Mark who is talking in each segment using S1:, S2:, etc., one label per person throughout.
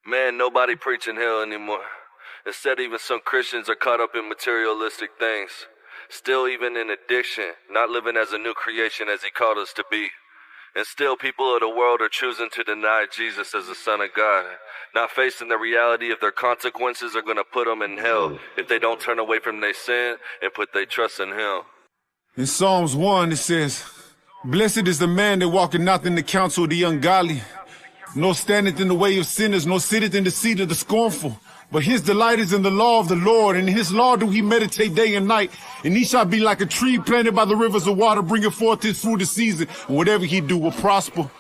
S1: Man, nobody preaching hell anymore. Instead, even some Christians are caught up in materialistic things. Still even in addiction, not living as a new creation as he called us to be. And still people of the world are choosing to deny Jesus as the Son of God, not facing the reality of their consequences are going to put them in hell if they don't turn away from their sin and put their trust in him.
S2: In Psalms 1 it says, "Blessed is the man that walketh not in the counsel of the ungodly, nor standeth in the way of sinners, nor sitteth in the seat of the scornful. But his delight is in the law of the Lord, and in his law do he meditate day and night. And he shall be like a tree planted by the rivers of water, bringing forth his fruit in season, and whatever he do will prosper.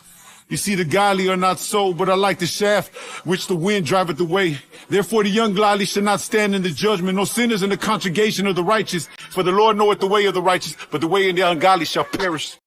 S2: You see, the godly are not so, but are like the shaft which the wind driveth away. Therefore the ungodly shall not stand in the judgment, nor sinners in the congregation of the righteous. For the Lord knoweth the way of the righteous, but the way of the ungodly shall perish."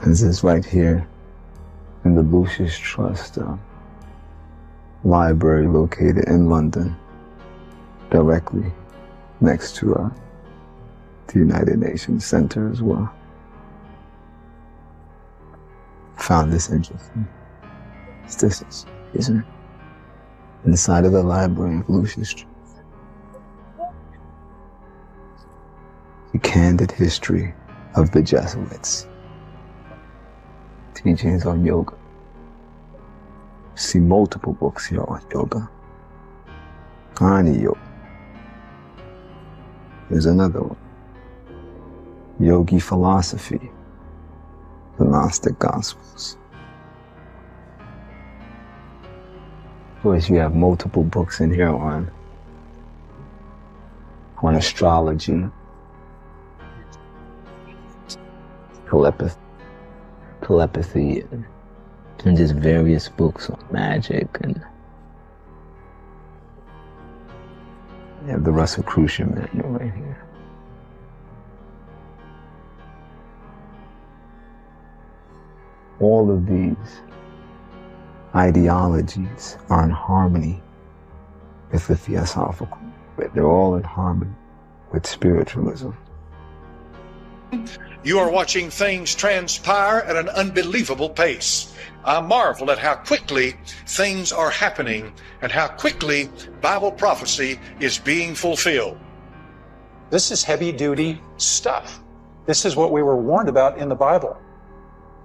S3: This is right here in the Lucis Trust library located in London, directly next to the United Nations Center as well. Found this interesting. This is, isn't it? Inside of the library of Lucis Trust. The candid history of the Jesuits. Teachings on yoga. See multiple books here on yoga. Ani Yoga. There's another one. Yogi Philosophy. The Gnostic Gospels. Of course, you have multiple books in here on astrology, telepathy, and just various books on magic, and you have the Rosicrucian manual right here. All of these ideologies are in harmony with the Theosophical. They're all in harmony with spiritualism.
S4: You are watching things transpire at an unbelievable pace. I marvel at how quickly things are happening and how quickly Bible prophecy is being fulfilled.
S5: This is heavy-duty stuff. This is what we were warned about in the Bible.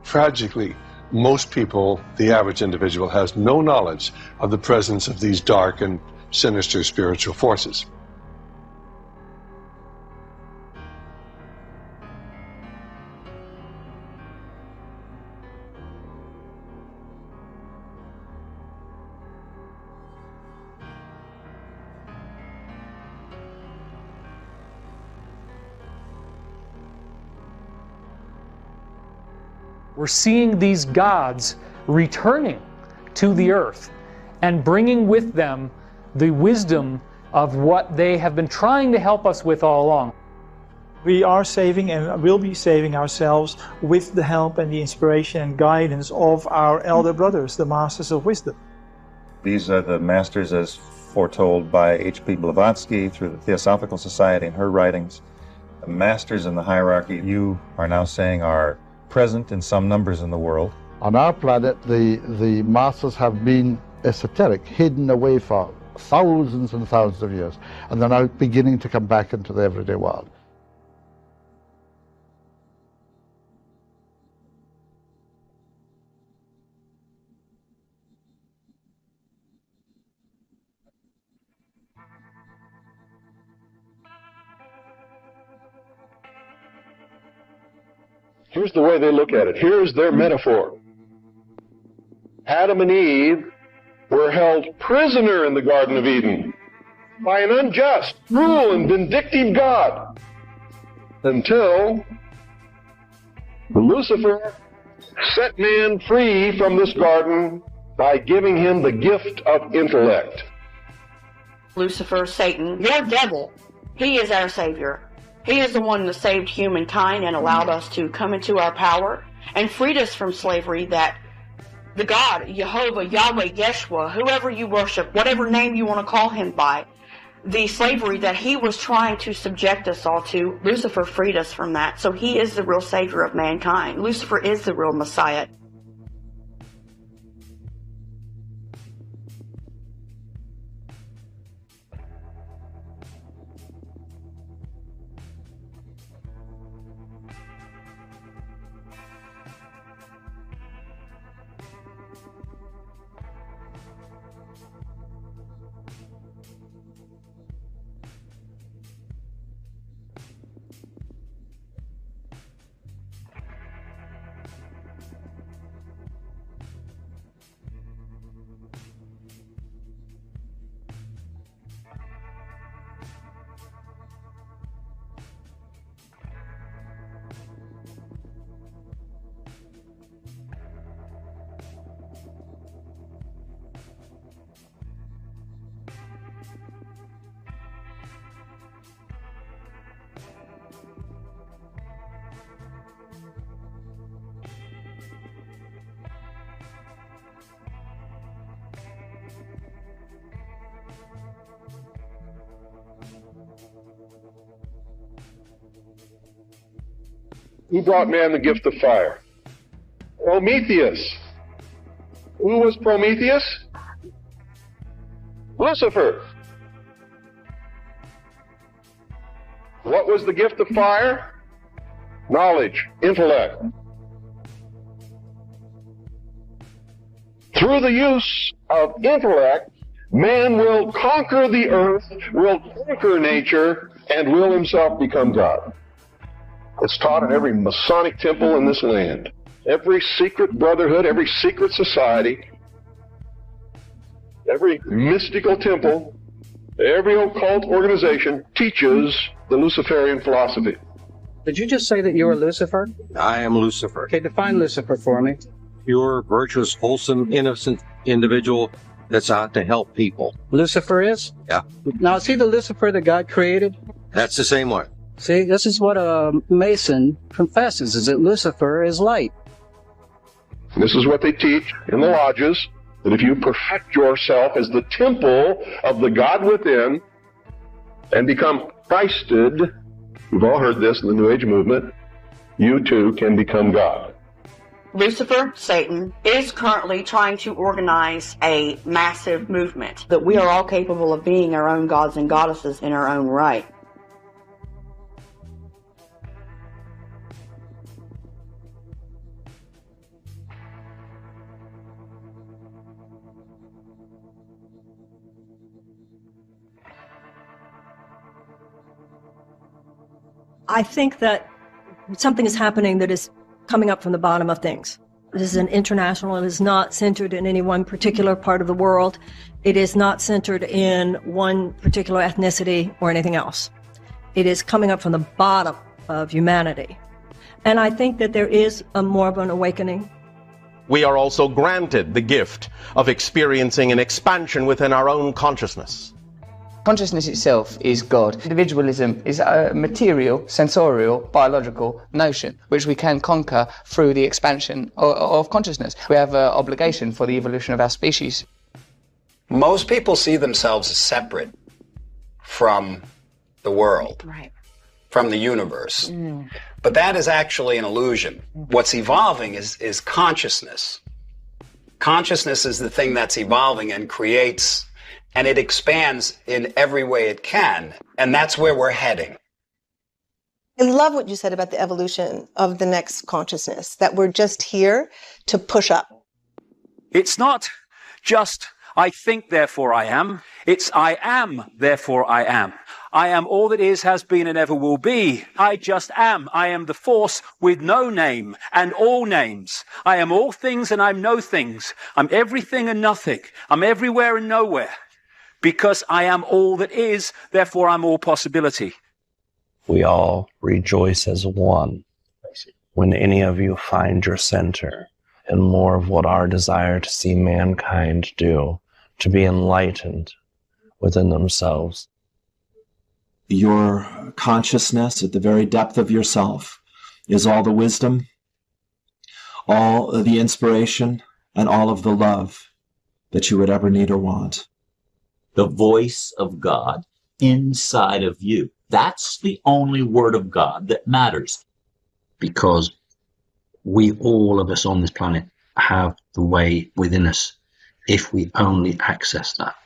S6: Tragically, most people, the average individual, has no knowledge of the presence of these dark and sinister spiritual forces.
S7: We're seeing these gods returning to the earth and bringing with them the wisdom of what they have been trying to help us with all along.
S8: We are saving and will be saving ourselves with the help and the inspiration and guidance of our elder brothers, the Masters of Wisdom.
S9: These are the masters as foretold by H.P. Blavatsky through the Theosophical Society and her writings. The masters in the hierarchy you are now saying are present in some numbers in the world.
S10: On our planet, the masters have been esoteric, hidden away for thousands and thousands of years, and they're now beginning to come back into the everyday world.
S6: Here's the way they look at it. Here's their metaphor. Adam and Eve were held prisoner in the Garden of Eden by an unjust, cruel, and vindictive God until Lucifer set man free from this garden by giving him the gift of intellect.
S11: Lucifer, Satan, your devil, he is our Savior. He is the one that saved humankind and allowed us to come into our power and freed us from slavery that the God, Jehovah, Yahweh, Yeshua, whoever you worship, whatever name you want to call him by, the slavery that he was trying to subject us all to, Lucifer freed us from that. So he is the real Savior of mankind. Lucifer is the real Messiah.
S6: Who brought man the gift of fire? Prometheus. Who was Prometheus? Lucifer. What was the gift of fire? Knowledge, intellect. Through the use of intellect, man will conquer the earth, will conquer nature, and will himself become God. It's taught in every Masonic temple in this land. Every secret brotherhood, every secret society, every mystical temple, every occult organization teaches the Luciferian philosophy.
S12: Did you just say that you were Lucifer?
S13: I am Lucifer.
S12: Okay, define Lucifer for me.
S13: Pure, virtuous, wholesome, innocent individual that's out to help people.
S12: Lucifer is?
S13: Yeah.
S12: Now, is he the Lucifer that God created?
S13: That's the same one.
S12: See, this is what a Mason confesses, is that Lucifer is light.
S6: This is what they teach in the lodges, that if you perfect yourself as the temple of the God within and become Christed, we've all heard this in the New Age movement, you too can become God.
S11: Lucifer, Satan, is currently trying to organize a massive movement that we are all capable of being our own gods and goddesses in our own right.
S14: I think that something is happening that is coming up from the bottom of things. This is an international, it is not centered in any one particular part of the world. It is not centered in one particular ethnicity or anything else. It is coming up from the bottom of humanity. And I think that there is more of an awakening.
S15: We are also granted the gift of experiencing an expansion within our own consciousness.
S16: Consciousness itself is God. Individualism is a material, sensorial, biological notion which we can conquer through the expansion of consciousness. We have an obligation for the evolution of our species.
S17: Most people see themselves as separate from the world,
S11: right,
S17: from the universe. But that is actually an illusion. What's evolving is consciousness. Consciousness is the thing that's evolving and creates, and it expands in every way it can. And that's where we're heading.
S18: I love what you said about the evolution of the next consciousness, that we're just here to push up.
S19: It's not just I think, therefore I am. It's I am, therefore I am. I am all that is, has been, and ever will be. I just am. I am the force with no name and all names. I am all things and I'm no things. I'm everything and nothing. I'm everywhere and nowhere. Because I am all that is, therefore I'm all possibility.
S20: We all rejoice as one when any of you find your center and more of what our desire to see mankind do, to be enlightened within themselves.
S21: Your consciousness at the very depth of yourself is all the wisdom, all the inspiration, and all of the love that you would ever need or want.
S22: The voice of God inside of you. That's the only word of God that matters.
S23: Because we, all of us on this planet, have the way within us if we only access that.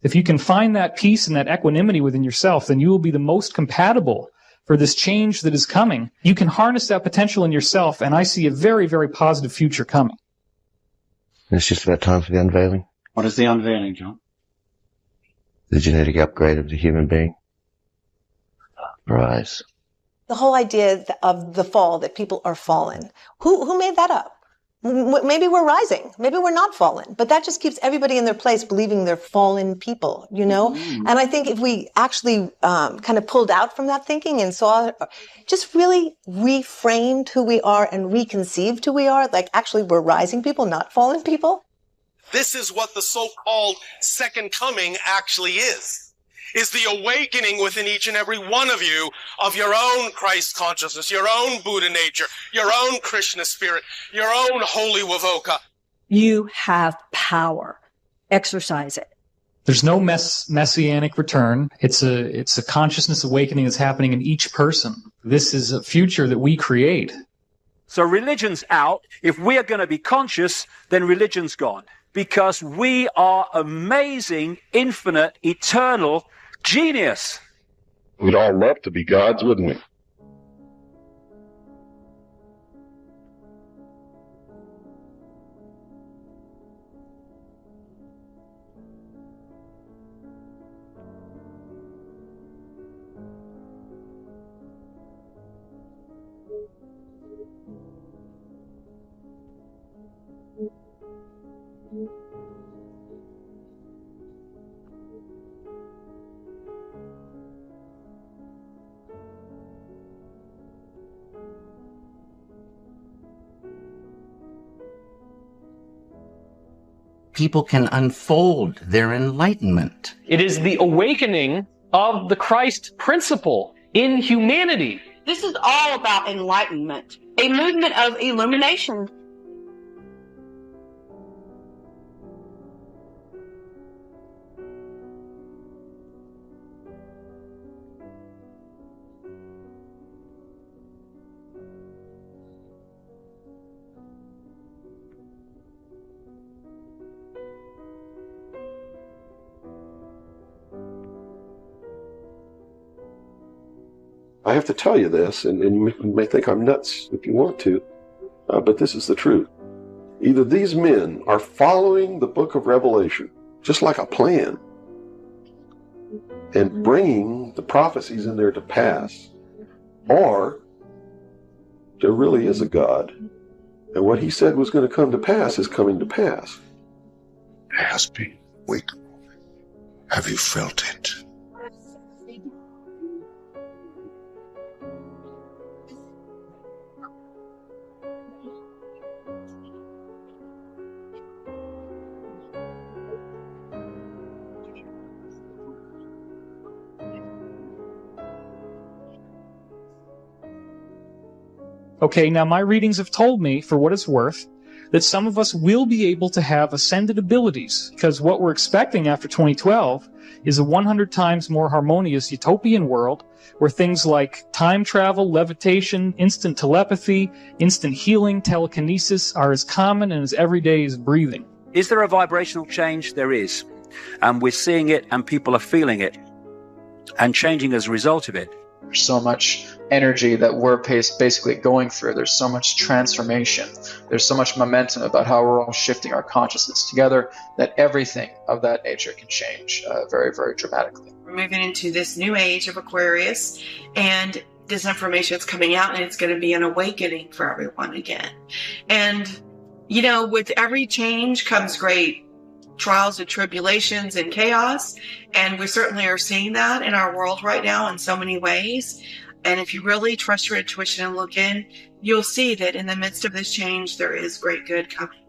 S7: If you can find that peace and that equanimity within yourself, then you will be the most compatible for this change that is coming. You can harness that potential in yourself, and I see a very, very positive future coming.
S20: It's just about time for the unveiling.
S22: What is the unveiling, John?
S20: The genetic upgrade of the human being. Rise.
S18: The whole idea of the fall, that people are fallen. Who made that up? Maybe we're rising. Maybe we're not fallen. But that just keeps everybody in their place believing they're fallen people, you know? Mm. And I think if we actually kind of pulled out from that thinking and saw, just really reframed who we are and reconceived who we are, like actually we're rising people, not fallen people.
S24: This is what the so-called second coming actually is the awakening within each and every one of you of your own Christ consciousness, your own Buddha nature, your own Krishna spirit, your own holy Wavoka.
S14: You have power. Exercise it.
S7: There's no messianic return. It's a consciousness awakening that's happening in each person. This is a future that we create.
S19: So religion's out. If we are going to be conscious, then religion's gone. Because we are amazing, infinite, eternal genius.
S6: We'd all love to be gods, wouldn't we?
S25: People can unfold their enlightenment.
S26: It is the awakening of the Christ principle in humanity.
S11: This is all about enlightenment, a movement of illumination.
S6: I have to tell you this, and you may think I'm nuts if you want to, but this is the truth. Either these men are following the book of Revelation, just like a plan, and bringing the prophecies in there to pass, or there really is a God, and what he said was going to come to pass is coming to pass.
S4: It has been. Wait. Have you felt it?
S7: Okay, now my readings have told me, for what it's worth, that some of us will be able to have ascended abilities, because what we're expecting after 2012 is a 100 times more harmonious utopian world where things like time travel, levitation, instant telepathy, instant healing, telekinesis are as common and as everyday as breathing.
S19: Is there a vibrational change? There is. And we're seeing it, and people are feeling it and changing as a result of it.
S1: There's so much energy that we're basically going through. There's so much transformation. There's so much momentum about how we're all shifting our consciousness together that everything of that nature can change very, very dramatically.
S2: We're moving into this new age of Aquarius, and this information is coming out, and it's going to be an awakening for everyone again. And, you know, with every change comes great trials and tribulations and chaos, and we certainly are seeing that in our world right now in so many ways. And if you really trust your intuition and look in, you'll see that in the midst of this change, there is great good coming.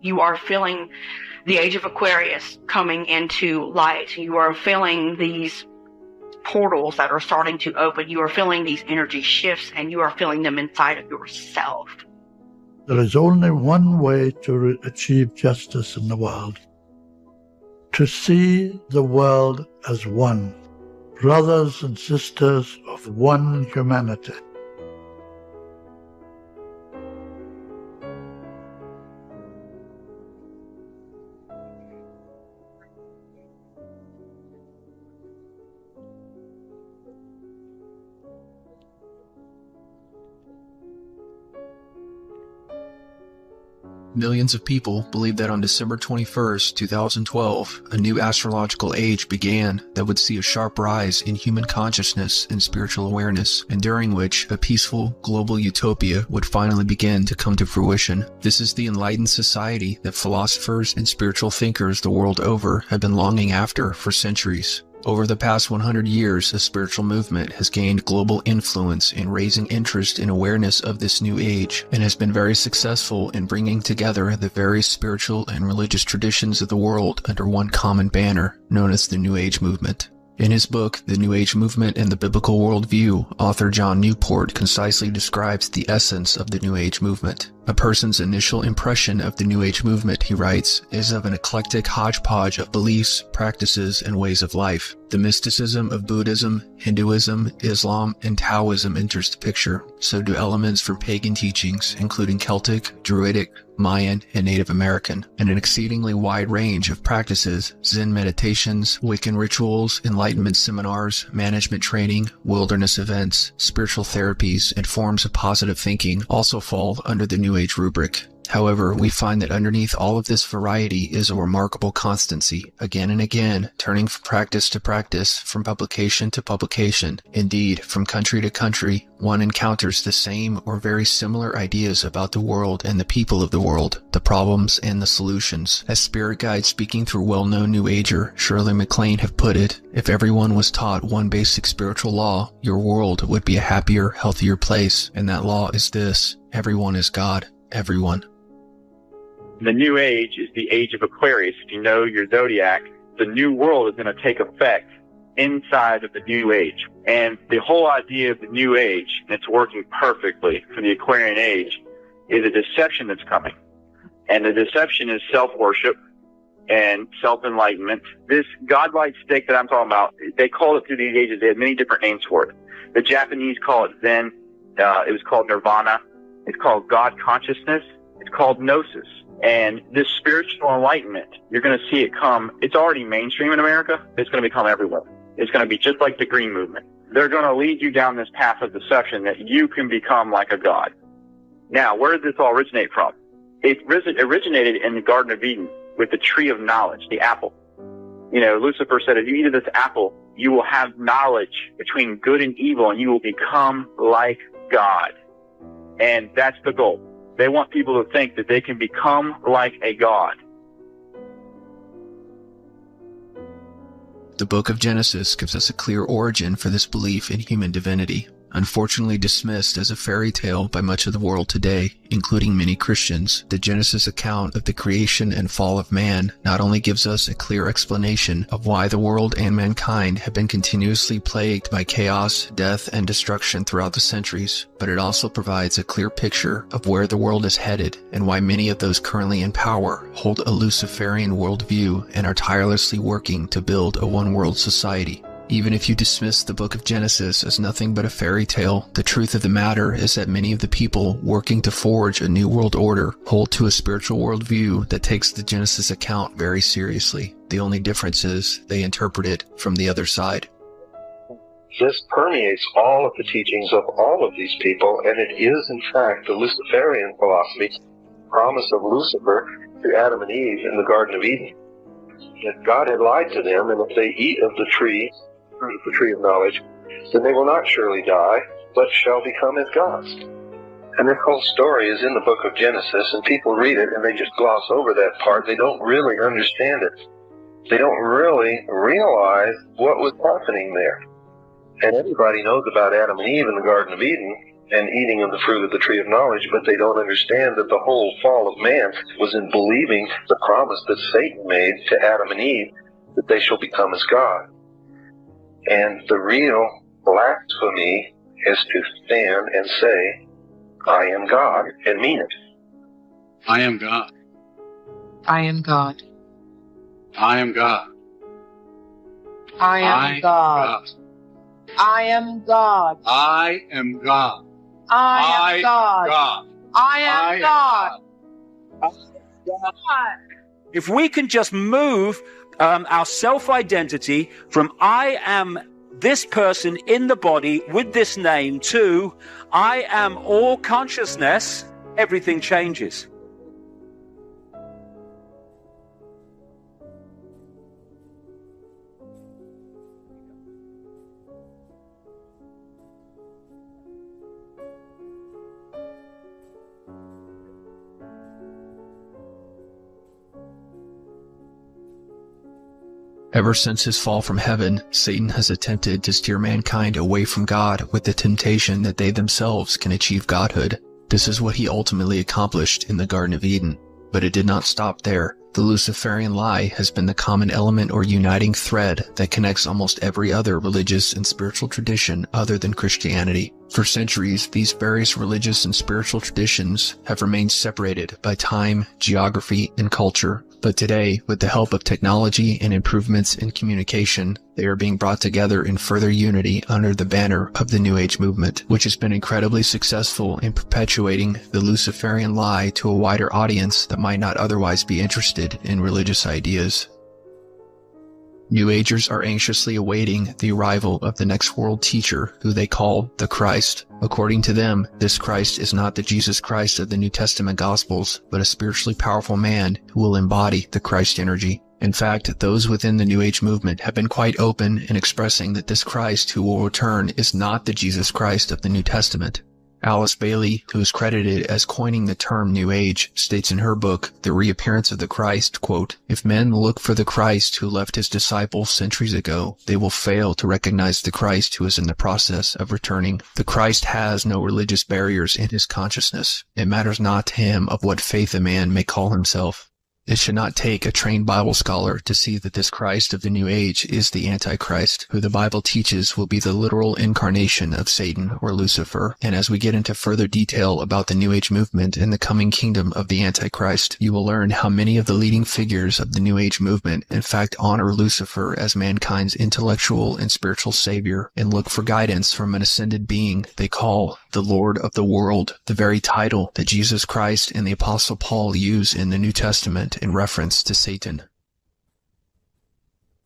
S11: You are feeling the age of Aquarius coming into light. You are feeling these portals that are starting to open. You are feeling these energy shifts, and you are feeling them inside of yourself.
S10: There is only one way to achieve justice in the world: to see the world as one, brothers and sisters of one humanity.
S3: Millions of people believe that on December 21st, 2012, a new astrological age began that would see a sharp rise in human consciousness and spiritual awareness, and during which a peaceful global utopia would finally begin to come to fruition. This is the enlightened society that philosophers and spiritual thinkers the world over have been longing after for centuries. Over the past 100 years, a spiritual movement has gained global influence in raising interest and awareness of this new age, and has been very successful in bringing together the various spiritual and religious traditions of the world under one common banner, known as the New Age movement. In his book, The New Age Movement and the Biblical Worldview, author John Newport concisely describes the essence of the New Age movement. A person's initial impression of the New Age movement, he writes, is of an eclectic hodgepodge of beliefs, practices, and ways of life. The mysticism of Buddhism, Hinduism, Islam, and Taoism enters the picture. So do elements from pagan teachings, including Celtic, Druidic, Mayan, and Native American, and an exceedingly wide range of practices: Zen meditations, Wiccan rituals, enlightenment seminars, management training, wilderness events, spiritual therapies, and forms of positive thinking also fall under the New Age rubric. However, we find that underneath all of this variety is a remarkable constancy, again and again, turning from practice to practice, from publication to publication. Indeed, from country to country, one encounters the same or very similar ideas about the world and the people of the world, the problems and the solutions. As spirit guides speaking through well-known New Ager Shirley MacLaine have put it, if everyone was taught one basic spiritual law, your world would be a happier, healthier place. And that law is this: everyone is God. Everyone.
S5: The new age is the age of Aquarius. If you know your zodiac, the new world is going to take effect inside of the new age. And the whole idea of the new age, and it's working perfectly for the Aquarian age, is a deception that's coming. And the deception is self-worship and self-enlightenment. This godlike state that I'm talking about, they called it through these ages. They had many different names for it. The Japanese call it Zen. It was called Nirvana. It's called God consciousness. It's called Gnosis. And this spiritual enlightenment, you're going to see it come. It's already mainstream in America. It's going to become everywhere. It's going to be just like the Green Movement. They're going to lead you down this path of deception that you can become like a god. Now, where did this all originate from? It originated in the Garden of Eden with the tree of knowledge, the apple. You know, Lucifer said, if you eat of this apple, you will have knowledge between good and evil, and you will become like God. And that's the goal. They want people to think that they can become like a god.
S3: The book of Genesis gives us a clear origin for this belief in human divinity. Unfortunately dismissed as a fairy tale by much of the world today, including many Christians, the Genesis account of the creation and fall of man not only gives us a clear explanation of why the world and mankind have been continuously plagued by chaos, death, and destruction throughout the centuries, but it also provides a clear picture of where the world is headed and why many of those currently in power hold a Luciferian worldview and are tirelessly working to build a one-world society. Even if you dismiss the book of Genesis as nothing but a fairy tale, the truth of the matter is that many of the people working to forge a new world order hold to a spiritual worldview that takes the Genesis account very seriously. The only difference is they interpret it from the other side.
S8: This permeates all of the teachings of all of these people, and it is, in fact, the Luciferian philosophy, promise of Lucifer to Adam and Eve in the Garden of Eden. That God had lied to them, and if they eat of the tree, fruit of the tree of knowledge, then they will not surely die, but shall become as gods. And this whole story is in the book of Genesis, and people read it and they just gloss over that part. They don't really understand it. They don't really realize what was happening there. And everybody knows about Adam and Eve in the Garden of Eden and eating of the fruit of the tree of knowledge, but they don't understand that the whole fall of man was in believing the promise that Satan made to Adam and Eve, that they shall become as God. And the real blasphemy is to stand and say, I am God, and mean it.
S9: I am God.
S12: I am God.
S9: I am God.
S12: I am God. I am God.
S9: I am God.
S12: I am God. I am God.
S19: If we can just move our self-identity from I am this person in the body with this name to I am all consciousness, everything changes.
S3: Ever since his fall from heaven, Satan has attempted to steer mankind away from God with the temptation that they themselves can achieve godhood. This is what he ultimately accomplished in the Garden of Eden. But it did not stop there. The Luciferian lie has been the common element or uniting thread that connects almost every other religious and spiritual tradition other than Christianity. For centuries, these various religious and spiritual traditions have remained separated by time, geography, and culture. But today, with the help of technology and improvements in communication, they are being brought together in further unity under the banner of the New Age movement, which has been incredibly successful in perpetuating the Luciferian lie to a wider audience that might not otherwise be interested in religious ideas. New Agers are anxiously awaiting the arrival of the next world teacher, who they call the Christ. According to them, this Christ is not the Jesus Christ of the New Testament Gospels, but a spiritually powerful man who will embody the Christ energy. In fact, those within the New Age movement have been quite open in expressing that this Christ who will return is not the Jesus Christ of the New Testament. Alice Bailey, who is credited as coining the term New Age, states in her book, The Reappearance of the Christ, quote, "If men look for the Christ who left his disciples centuries ago, they will fail to recognize the Christ who is in the process of returning. The Christ has no religious barriers in his consciousness. It matters not to him of what faith a man may call himself. It should not take a trained Bible scholar to see that this Christ of the New Age is the Antichrist, who the Bible teaches will be the literal incarnation of Satan or Lucifer. And as we get into further detail about the New Age movement and the coming kingdom of the Antichrist, you will learn how many of the leading figures of the New Age movement in fact honor Lucifer as mankind's intellectual and spiritual savior and look for guidance from an ascended being they call the Lord of the world, the very title that Jesus Christ and the Apostle Paul use in the New Testament in reference to Satan.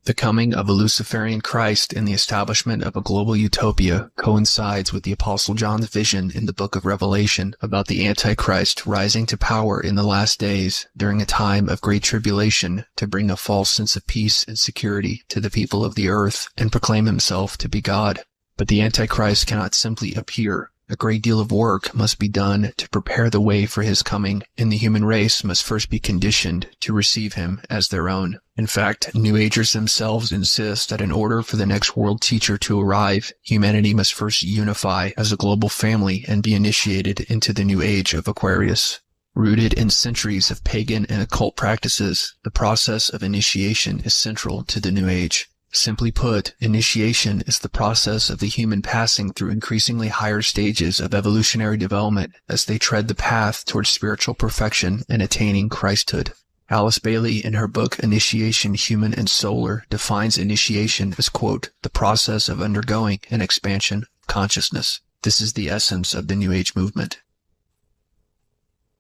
S3: The coming of a Luciferian Christ and the establishment of a global utopia coincides with the Apostle John's vision in the book of Revelation about the Antichrist rising to power in the last days during a time of great tribulation to bring a false sense of peace and security to the people of the earth and proclaim himself to be God. But the Antichrist cannot simply appear. A great deal of work must be done to prepare the way for his coming, and the human race must first be conditioned to receive him as their own. In fact, New Agers themselves insist that in order for the next world teacher to arrive, humanity must first unify as a global family and be initiated into the new age of Aquarius. Rooted in centuries of pagan and occult practices, the process of initiation is central to the new age. Simply put, initiation is the process of the human passing through increasingly higher stages of evolutionary development as they tread the path towards spiritual perfection and attaining Christhood. Alice Bailey, in her book Initiation, Human and Solar, defines initiation as, quote, the process of undergoing an expansion of consciousness. This is the essence of the New Age movement.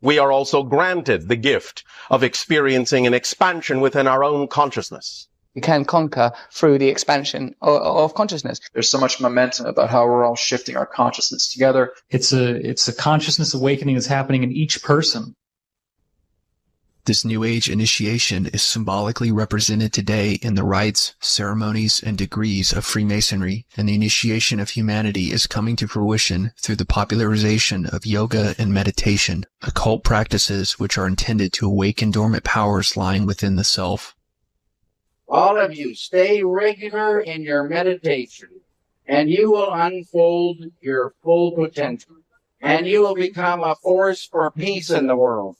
S13: We are also granted the gift of experiencing an expansion within our own consciousness.
S15: You can conquer through the expansion of consciousness.
S1: There's so much momentum about how we're all shifting our consciousness together.
S7: It's a consciousness awakening that's happening in each person.
S3: This New Age initiation is symbolically represented today in the rites, ceremonies, and degrees of Freemasonry, and the initiation of humanity is coming to fruition through the popularization of yoga and meditation, occult practices which are intended to awaken dormant powers lying within the self.
S16: All of you, stay regular in your meditation, and you will unfold your full potential, and you will become a force for peace in the world.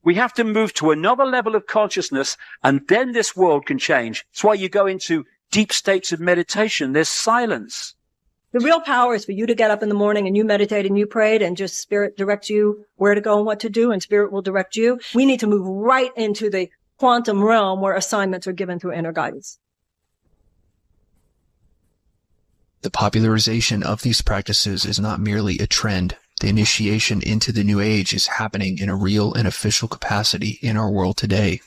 S19: We have to move to another level of consciousness, and then this world can change. That's why you go into deep states of meditation. There's silence.
S14: The real power is for you to get up in the morning and you meditate and you prayed and just Spirit directs you where to go and what to do, and Spirit will direct you. We need to move right into the quantum realm where assignments are given through inner guidance.
S3: The popularization of these practices is not merely a trend. The initiation into the New Age is happening in a real and official capacity in our world today.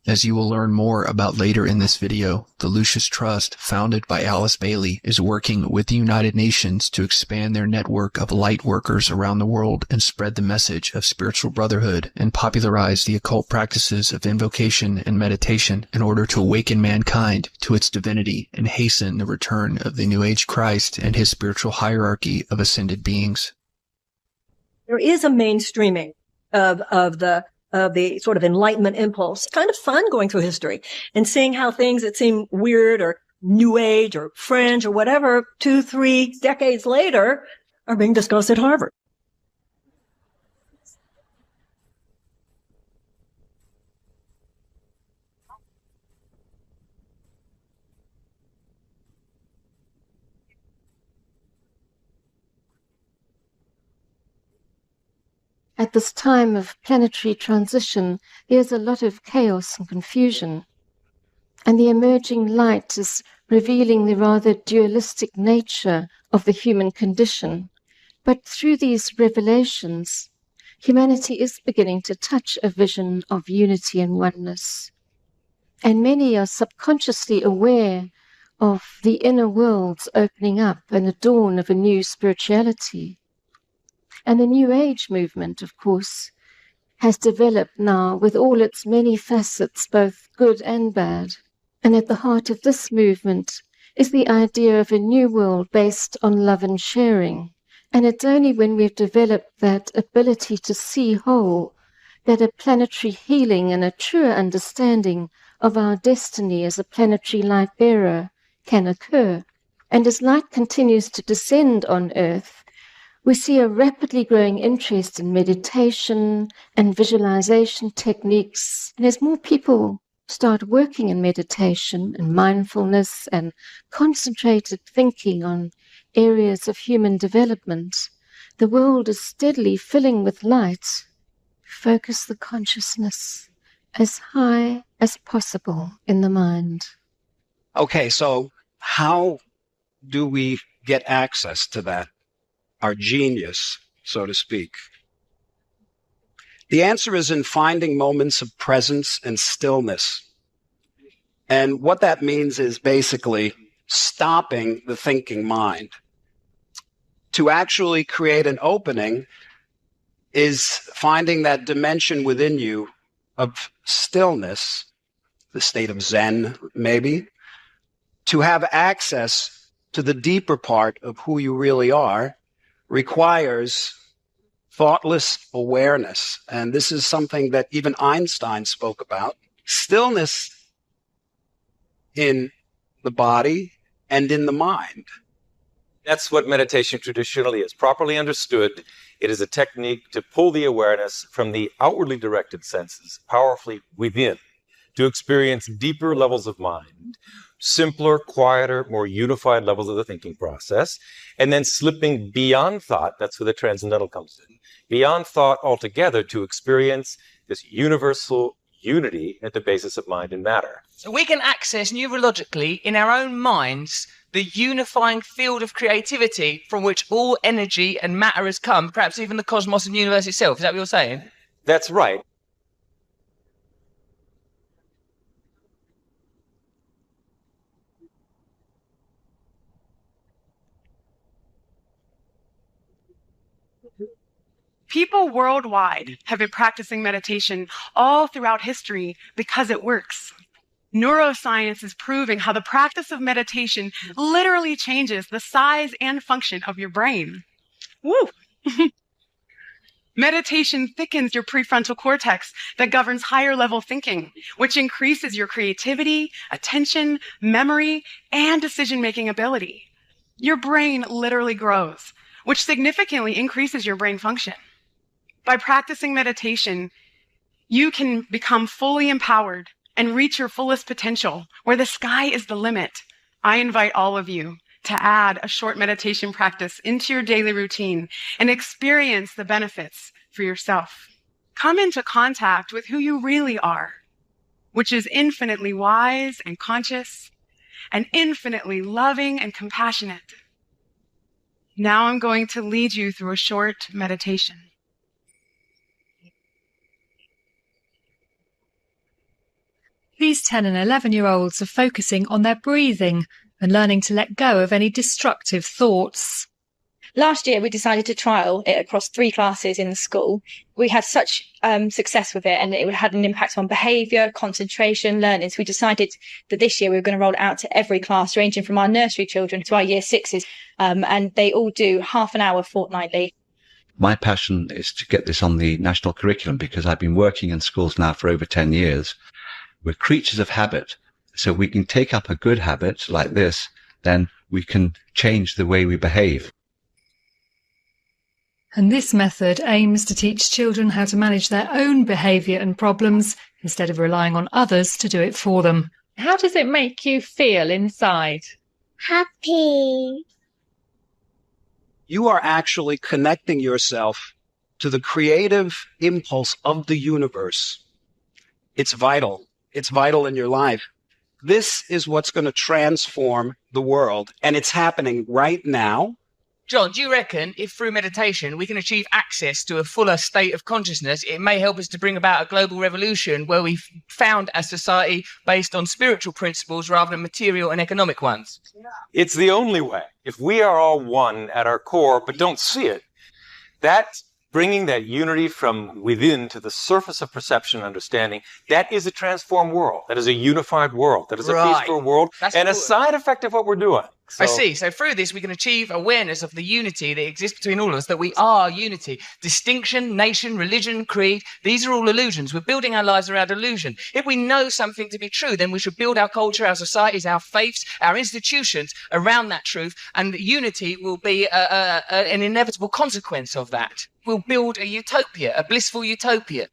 S3: As you will learn more about later in this video, the Lucis Trust, founded by Alice Bailey, is working with the United Nations to expand their network of light workers around the world and spread the message of spiritual brotherhood and popularize the occult practices of invocation and meditation in order to awaken mankind to its divinity and hasten the return of the New Age Christ and his spiritual hierarchy of ascended beings.
S14: There is a mainstreaming of the sort of enlightenment impulse. It's kind of fun going through history and seeing how things that seem weird or new age or fringe or whatever 2-3 decades later are being discussed at Harvard.
S17: At this time of planetary transition, there's a lot of chaos and confusion, and the emerging light is revealing the rather dualistic nature of the human condition. But through these revelations, humanity is beginning to touch a vision of unity and oneness. And many are subconsciously aware of the inner worlds opening up and the dawn of a new spirituality. And the New Age movement, of course, has developed now with all its many facets, both good and bad. And at the heart of this movement is the idea of a new world based on love and sharing. And it's only when we've developed that ability to see whole that a planetary healing and a truer understanding of our destiny as a planetary light bearer can occur. And as light continues to descend on Earth, we see a rapidly growing interest in meditation and visualization techniques. And as more people start working in meditation and mindfulness and concentrated thinking on areas of human development, the world is steadily filling with light. Focus the consciousness as high as possible in the mind.
S21: Okay, so how do we get access to that? Our genius, so to speak. The answer is in finding moments of presence and stillness. And what that means is basically stopping the thinking mind. To actually create an opening is finding that dimension within you of stillness, the state of Zen, maybe, to have access to the deeper part of who you really are, requires thoughtless awareness. And this is something that even Einstein spoke about. Stillness in the body and in the mind.
S18: That's what meditation traditionally is. Properly understood, it is a technique to pull the awareness from the outwardly directed senses powerfully within, to experience deeper levels of mind, simpler, quieter, more unified levels of the thinking process, and then slipping beyond thought, that's where the transcendental comes in, beyond thought altogether to experience this universal unity at the basis of mind and matter.
S20: So we can access neurologically in our own minds the unifying field of creativity from which all energy and matter has come, perhaps even the cosmos and universe itself. Is that what you're saying?
S18: That's right.
S22: People worldwide have been practicing meditation all throughout history because it works. Neuroscience is proving how the practice of meditation literally changes the size and function of your brain. Woo! Meditation thickens your prefrontal cortex that governs higher level thinking, which increases your creativity, attention, memory, and decision-making ability. Your brain literally grows, which significantly increases your brain function. By practicing meditation, you can become fully empowered and reach your fullest potential, where the sky is the limit. I invite all of you to add a short meditation practice into your daily routine and experience the benefits for yourself. Come into contact with who you really are, which is infinitely wise and conscious, and infinitely loving and compassionate. Now I'm going to lead you through a short meditation.
S23: These 10 and 11-year-olds are focusing on their breathing and learning to let go of any destructive thoughts.
S24: Last year, we decided to trial it across 3 classes in the school. We had such success with it, and it had an impact on behaviour, concentration, learning. So we decided that this year we were going to roll it out to every class, ranging from our nursery children to our year 6s, and they all do half an hour fortnightly.
S25: My passion is to get this on the national curriculum because I've been working in schools now for over 10 years. We're creatures of habit. So we can take up a good habit like this, then we can change the way we behave.
S23: And this method aims to teach children how to manage their own behaviour and problems instead of relying on others to do it for them.
S27: How does it make you feel inside?
S28: Happy.
S21: You are actually connecting yourself to the creative impulse of the universe. It's vital. It's vital in your life. This is what's going to transform the world, and it's happening right now.
S20: John, do you reckon if through meditation we can achieve access to a fuller state of consciousness, it may help us to bring about a global revolution where we've found a society based on spiritual principles rather than material and economic ones?
S18: It's the only way. If we are all one at our core but don't see it, that's bringing that unity from within to the surface of perception and understanding, that is a transformed world. That is a unified world. That is a peaceful world. And a side effect of what we're doing. So,
S20: I see. So through this, we can achieve awareness of the unity that exists between all of us, that we are unity. Distinction, nation, religion, creed, these are all illusions. We're building our lives around illusion. If we know something to be true, then we should build our culture, our societies, our faiths, our institutions around that truth, and unity will be an inevitable consequence of that. We'll build a utopia, a blissful utopia.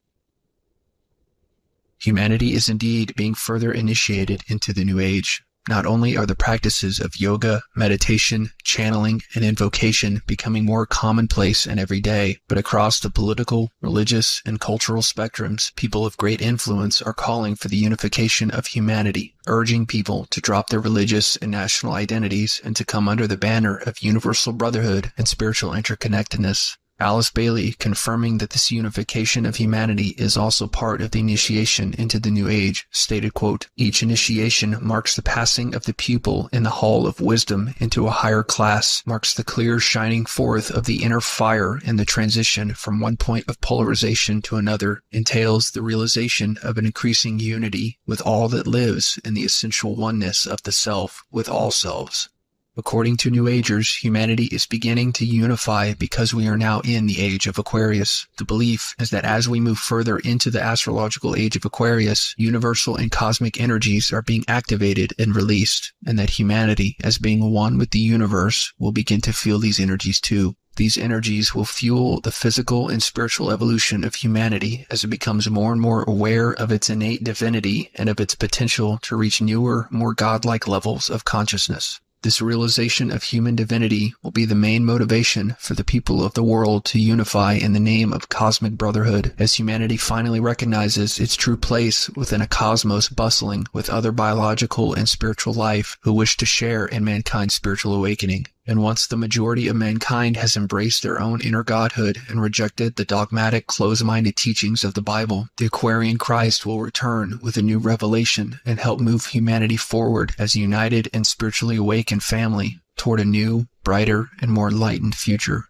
S3: Humanity is indeed being further initiated into the New Age. Not only are the practices of yoga, meditation, channeling, and invocation becoming more commonplace and everyday, but across the political, religious, and cultural spectrums, people of great influence are calling for the unification of humanity, urging people to drop their religious and national identities and to come under the banner of universal brotherhood and spiritual interconnectedness. Alice Bailey, confirming that this unification of humanity is also part of the initiation into the New Age, stated, quote, "Each initiation marks the passing of the pupil in the hall of wisdom into a higher class, marks the clear shining forth of the inner fire, and the transition from one point of polarization to another entails the realization of an increasing unity with all that lives in the essential oneness of the self with all selves." According to New Agers, humanity is beginning to unify because we are now in the age of Aquarius. The belief is that as we move further into the astrological age of Aquarius, universal and cosmic energies are being activated and released, and that humanity, as being one with the universe, will begin to feel these energies too. These energies will fuel the physical and spiritual evolution of humanity as it becomes more and more aware of its innate divinity and of its potential to reach newer, more godlike levels of consciousness. This realization of human divinity will be the main motivation for the people of the world to unify in the name of cosmic brotherhood, as humanity finally recognizes its true place within a cosmos bustling with other biological and spiritual life who wish to share in mankind's spiritual awakening. And once the majority of mankind has embraced their own inner godhood and rejected the dogmatic, close-minded teachings of the Bible, the Aquarian Christ will return with a new revelation and help move humanity forward as a united and spiritually awakened family toward a new, brighter, and more enlightened future.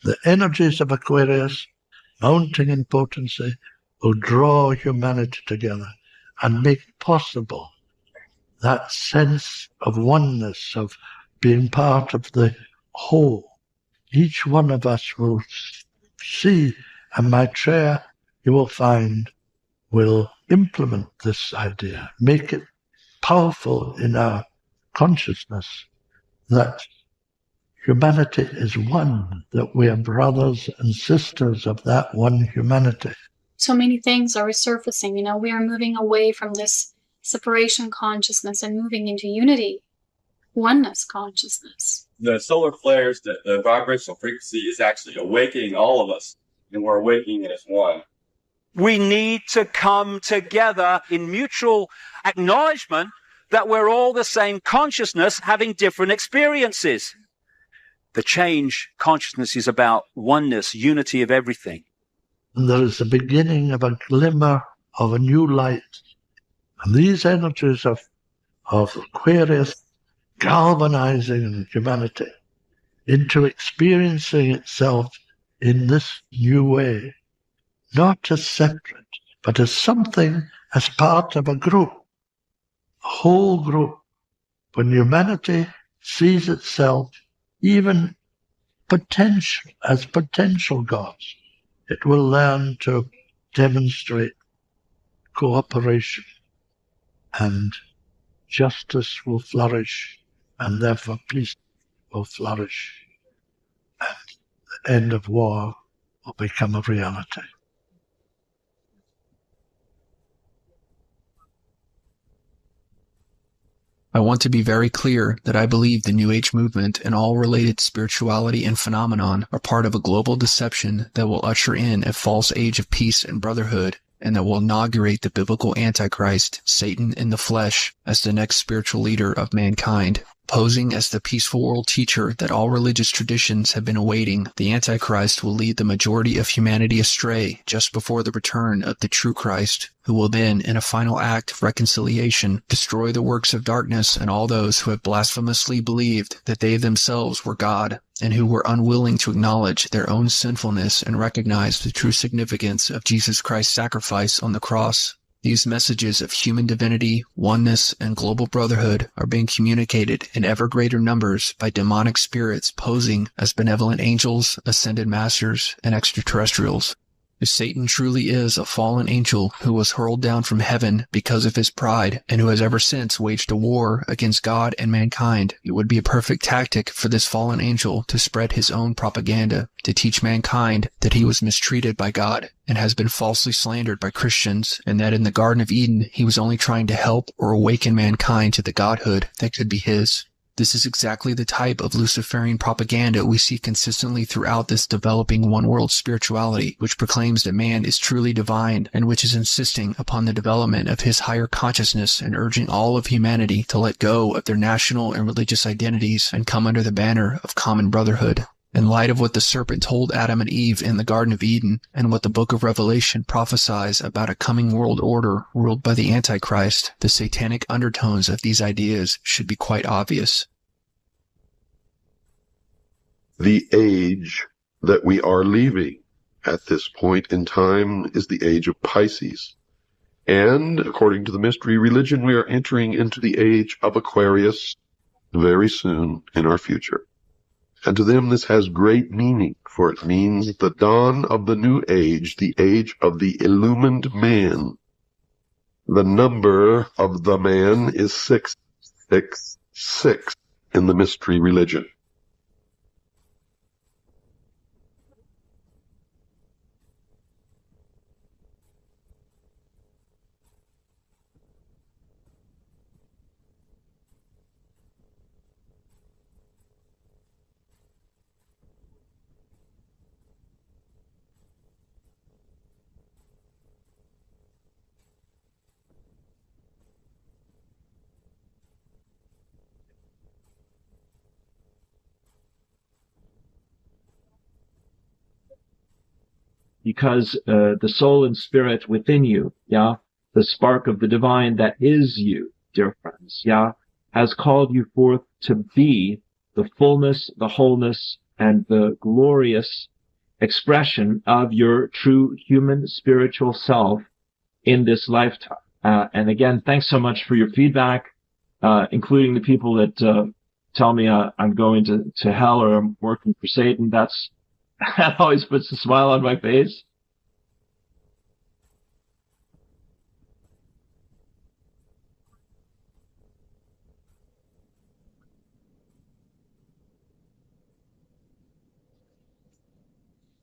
S2: The energies of Aquarius, mounting in potency, will draw humanity together and make possible that sense of oneness, of being part of the whole. Each one of us will see, and Maitreya, you will find, will implement this idea, make it powerful in our consciousness that humanity is one, that we are brothers and sisters of that one humanity.
S4: So many things are resurfacing. We are moving away from this separation consciousness and moving into unity. Oneness consciousness.
S5: The solar flares, the vibrational frequency is actually awakening all of us, and we're awakening as one.
S19: We need to come together in mutual acknowledgement that we're all the same consciousness having different experiences. The change consciousness is about oneness, unity of everything.
S2: And there is the beginning of a glimmer of a new light. And these energies of Aquarius galvanizing humanity into experiencing itself in this new way, not as separate, but as something, as part of a group, a whole group. When humanity sees itself even as potential gods, it will learn to demonstrate cooperation, and justice will flourish, and therefore peace will flourish, and the end of war will become a reality.
S3: I want to be very clear that I believe the New Age movement and all related spirituality and phenomenon are part of a global deception that will usher in a false age of peace and brotherhood, and that will inaugurate the biblical Antichrist, Satan in the flesh, as the next spiritual leader of mankind. Posing as the peaceful world teacher that all religious traditions have been awaiting, the Antichrist will lead the majority of humanity astray just before the return of the true Christ, who will then, in a final act of reconciliation, destroy the works of darkness and all those who have blasphemously believed that they themselves were God, and who were unwilling to acknowledge their own sinfulness and recognize the true significance of Jesus Christ's sacrifice on the cross. These messages of human divinity, oneness, and global brotherhood are being communicated in ever greater numbers by demonic spirits posing as benevolent angels, ascended masters, and extraterrestrials. If Satan truly is a fallen angel who was hurled down from heaven because of his pride, and who has ever since waged a war against God and mankind, it would be a perfect tactic for this fallen angel to spread his own propaganda, to teach mankind that he was mistreated by God and has been falsely slandered by Christians, and that in the Garden of Eden he was only trying to help or awaken mankind to the godhood that could be his. This is exactly the type of Luciferian propaganda we see consistently throughout this developing one-world spirituality, which proclaims that man is truly divine and which is insisting upon the development of his higher consciousness and urging all of humanity to let go of their national and religious identities and come under the banner of common brotherhood. In light of what the serpent told Adam and Eve in the Garden of Eden, and what the book of Revelation prophesies about a coming world order ruled by the Antichrist, the satanic undertones of these ideas should be quite obvious.
S6: The age that we are leaving at this point in time is the age of Pisces. And according to the mystery religion, we are entering into the age of Aquarius, very soon in our future. And to them this has great meaning, for it means the dawn of the new age, the age of the illumined man. The number of the man is 666 in the mystery religion.
S8: Because the soul and spirit within you, yeah, the spark of the divine that is you, dear friends, yeah, has called you forth to be the fullness, the wholeness, and the glorious expression of your true human spiritual self in this lifetime. And again, thanks so much for your feedback, including the people that tell me I'm going to hell or I'm working for Satan. That always puts a smile on my face.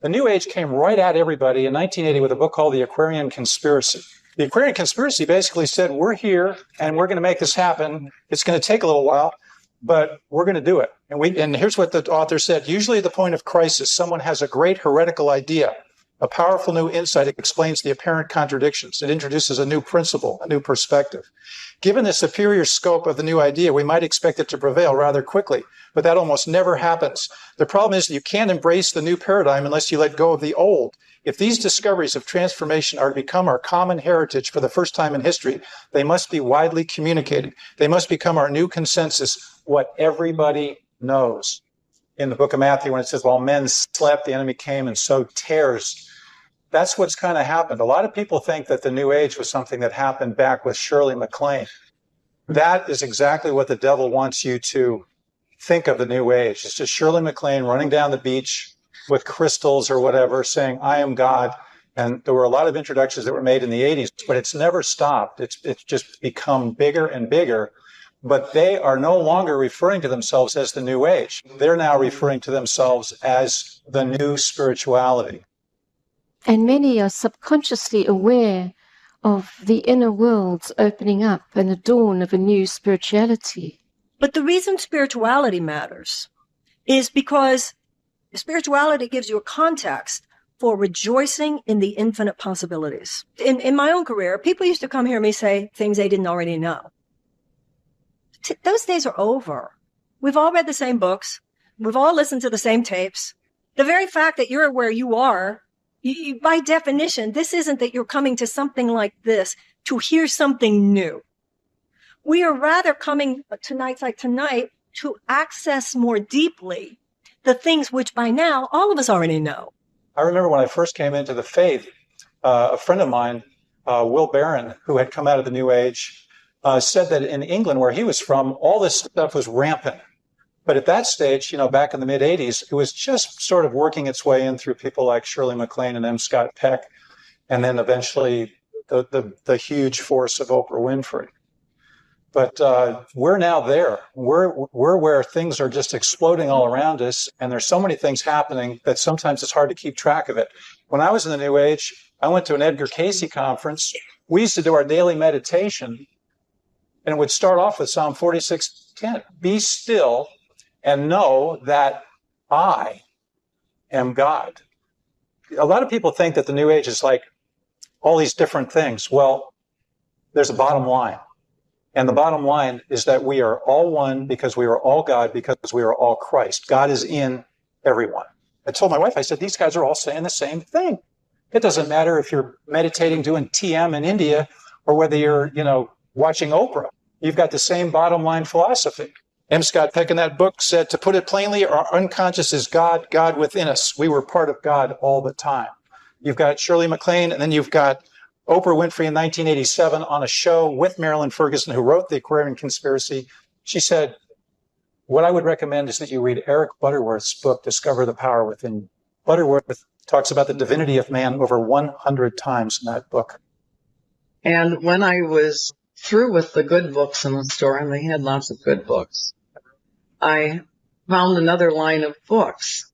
S9: The New Age came right at everybody in 1980 with a book called The Aquarian Conspiracy. The Aquarian Conspiracy basically said, we're here and we're going to make this happen. It's going to take a little while, but we're going to do it. And here's what the author said. Usually at the point of crisis, someone has a great heretical idea, a powerful new insight. It explains the apparent contradictions. It introduces a new principle, a new perspective. Given the superior scope of the new idea, we might expect it to prevail rather quickly, but that almost never happens. The problem is that you can't embrace the new paradigm unless you let go of the old. If these discoveries of transformation are to become our common heritage for the first time in history, they must be widely communicated. They must become our new consensus, what everybody knows. In the book of Matthew, when it says, while men slept, the enemy came and sowed tares. That's what's kind of happened. A lot of people think that the New Age was something that happened back with Shirley MacLaine. That is exactly what the devil wants you to think of the New Age. It's just Shirley MacLaine running down the beach with crystals or whatever, saying, I am God. And there were a lot of introductions that were made in the 80s, but it's never stopped. It's just become bigger and bigger. But they are no longer referring to themselves as the New Age. They're now referring to themselves as the new spirituality.
S17: And many are subconsciously aware of the inner worlds opening up and the dawn of a new spirituality.
S14: But the reason spirituality matters is because spirituality gives you a context for rejoicing in the infinite possibilities. In my own career, people used to come hear me say things they didn't already know. Those days are over. We've all read the same books. We've all listened to the same tapes. The very fact that you're where you are, by definition, this isn't that you're coming to something like this to hear something new. We are rather coming to nights like tonight to access more deeply the things which by now all of us already know.
S9: I remember when I first came into the faith, a friend of mine, Will Barron, who had come out of the New Age, said that in England, where he was from, all this stuff was rampant. But at that stage, back in the mid-'80s, it was just sort of working its way in through people like Shirley MacLaine and M. Scott Peck, and then eventually the huge force of Oprah Winfrey. But we're now there. We're where things are just exploding all around us, and there's so many things happening that sometimes it's hard to keep track of it. When I was in the New Age, I went to an Edgar Cayce conference. We used to do our daily meditation, and it would start off with Psalm 46:10. Be still and know that I am God. A lot of people think that the New Age is like all these different things. Well, there's a bottom line. And the bottom line is that we are all one because we are all God, because we are all Christ. God is in everyone. I told my wife, I said, these guys are all saying the same thing. It doesn't matter if you're meditating, doing TM in India, or whether you're, watching Oprah. You've got the same bottom line philosophy. M. Scott Peck in that book said, to put it plainly, our unconscious is God, God within us. We were part of God all the time. You've got Shirley MacLaine, and then you've got Oprah Winfrey in 1987 on a show with Marilyn Ferguson, who wrote The Aquarian Conspiracy. She said, what I would recommend is that you read Eric Butterworth's book, Discover the Power Within You. Butterworth talks about the divinity of man over 100 times in that book.
S1: And when I was through with the good books in the store, and they had lots of good books, I found another line of books.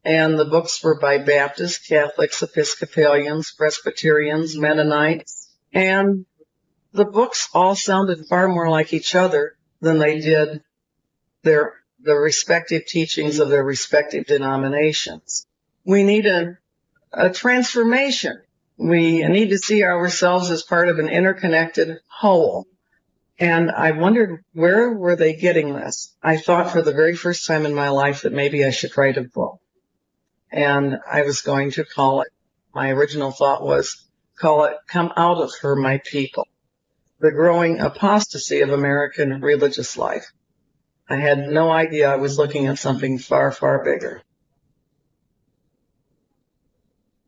S1: And the books were by Baptists, Catholics, Episcopalians, Presbyterians, Mennonites. And the books all sounded far more like each other than they did the respective teachings of their respective denominations. We need a transformation. We need to see ourselves as part of an interconnected whole. And I wondered, where were they getting this? I thought for the very first time in my life that maybe I should write a book. And I was going to call it, my original thought was, call it, Come Out of Her, My People, the growing apostasy of American religious life. I had no idea I was looking at something far, far bigger.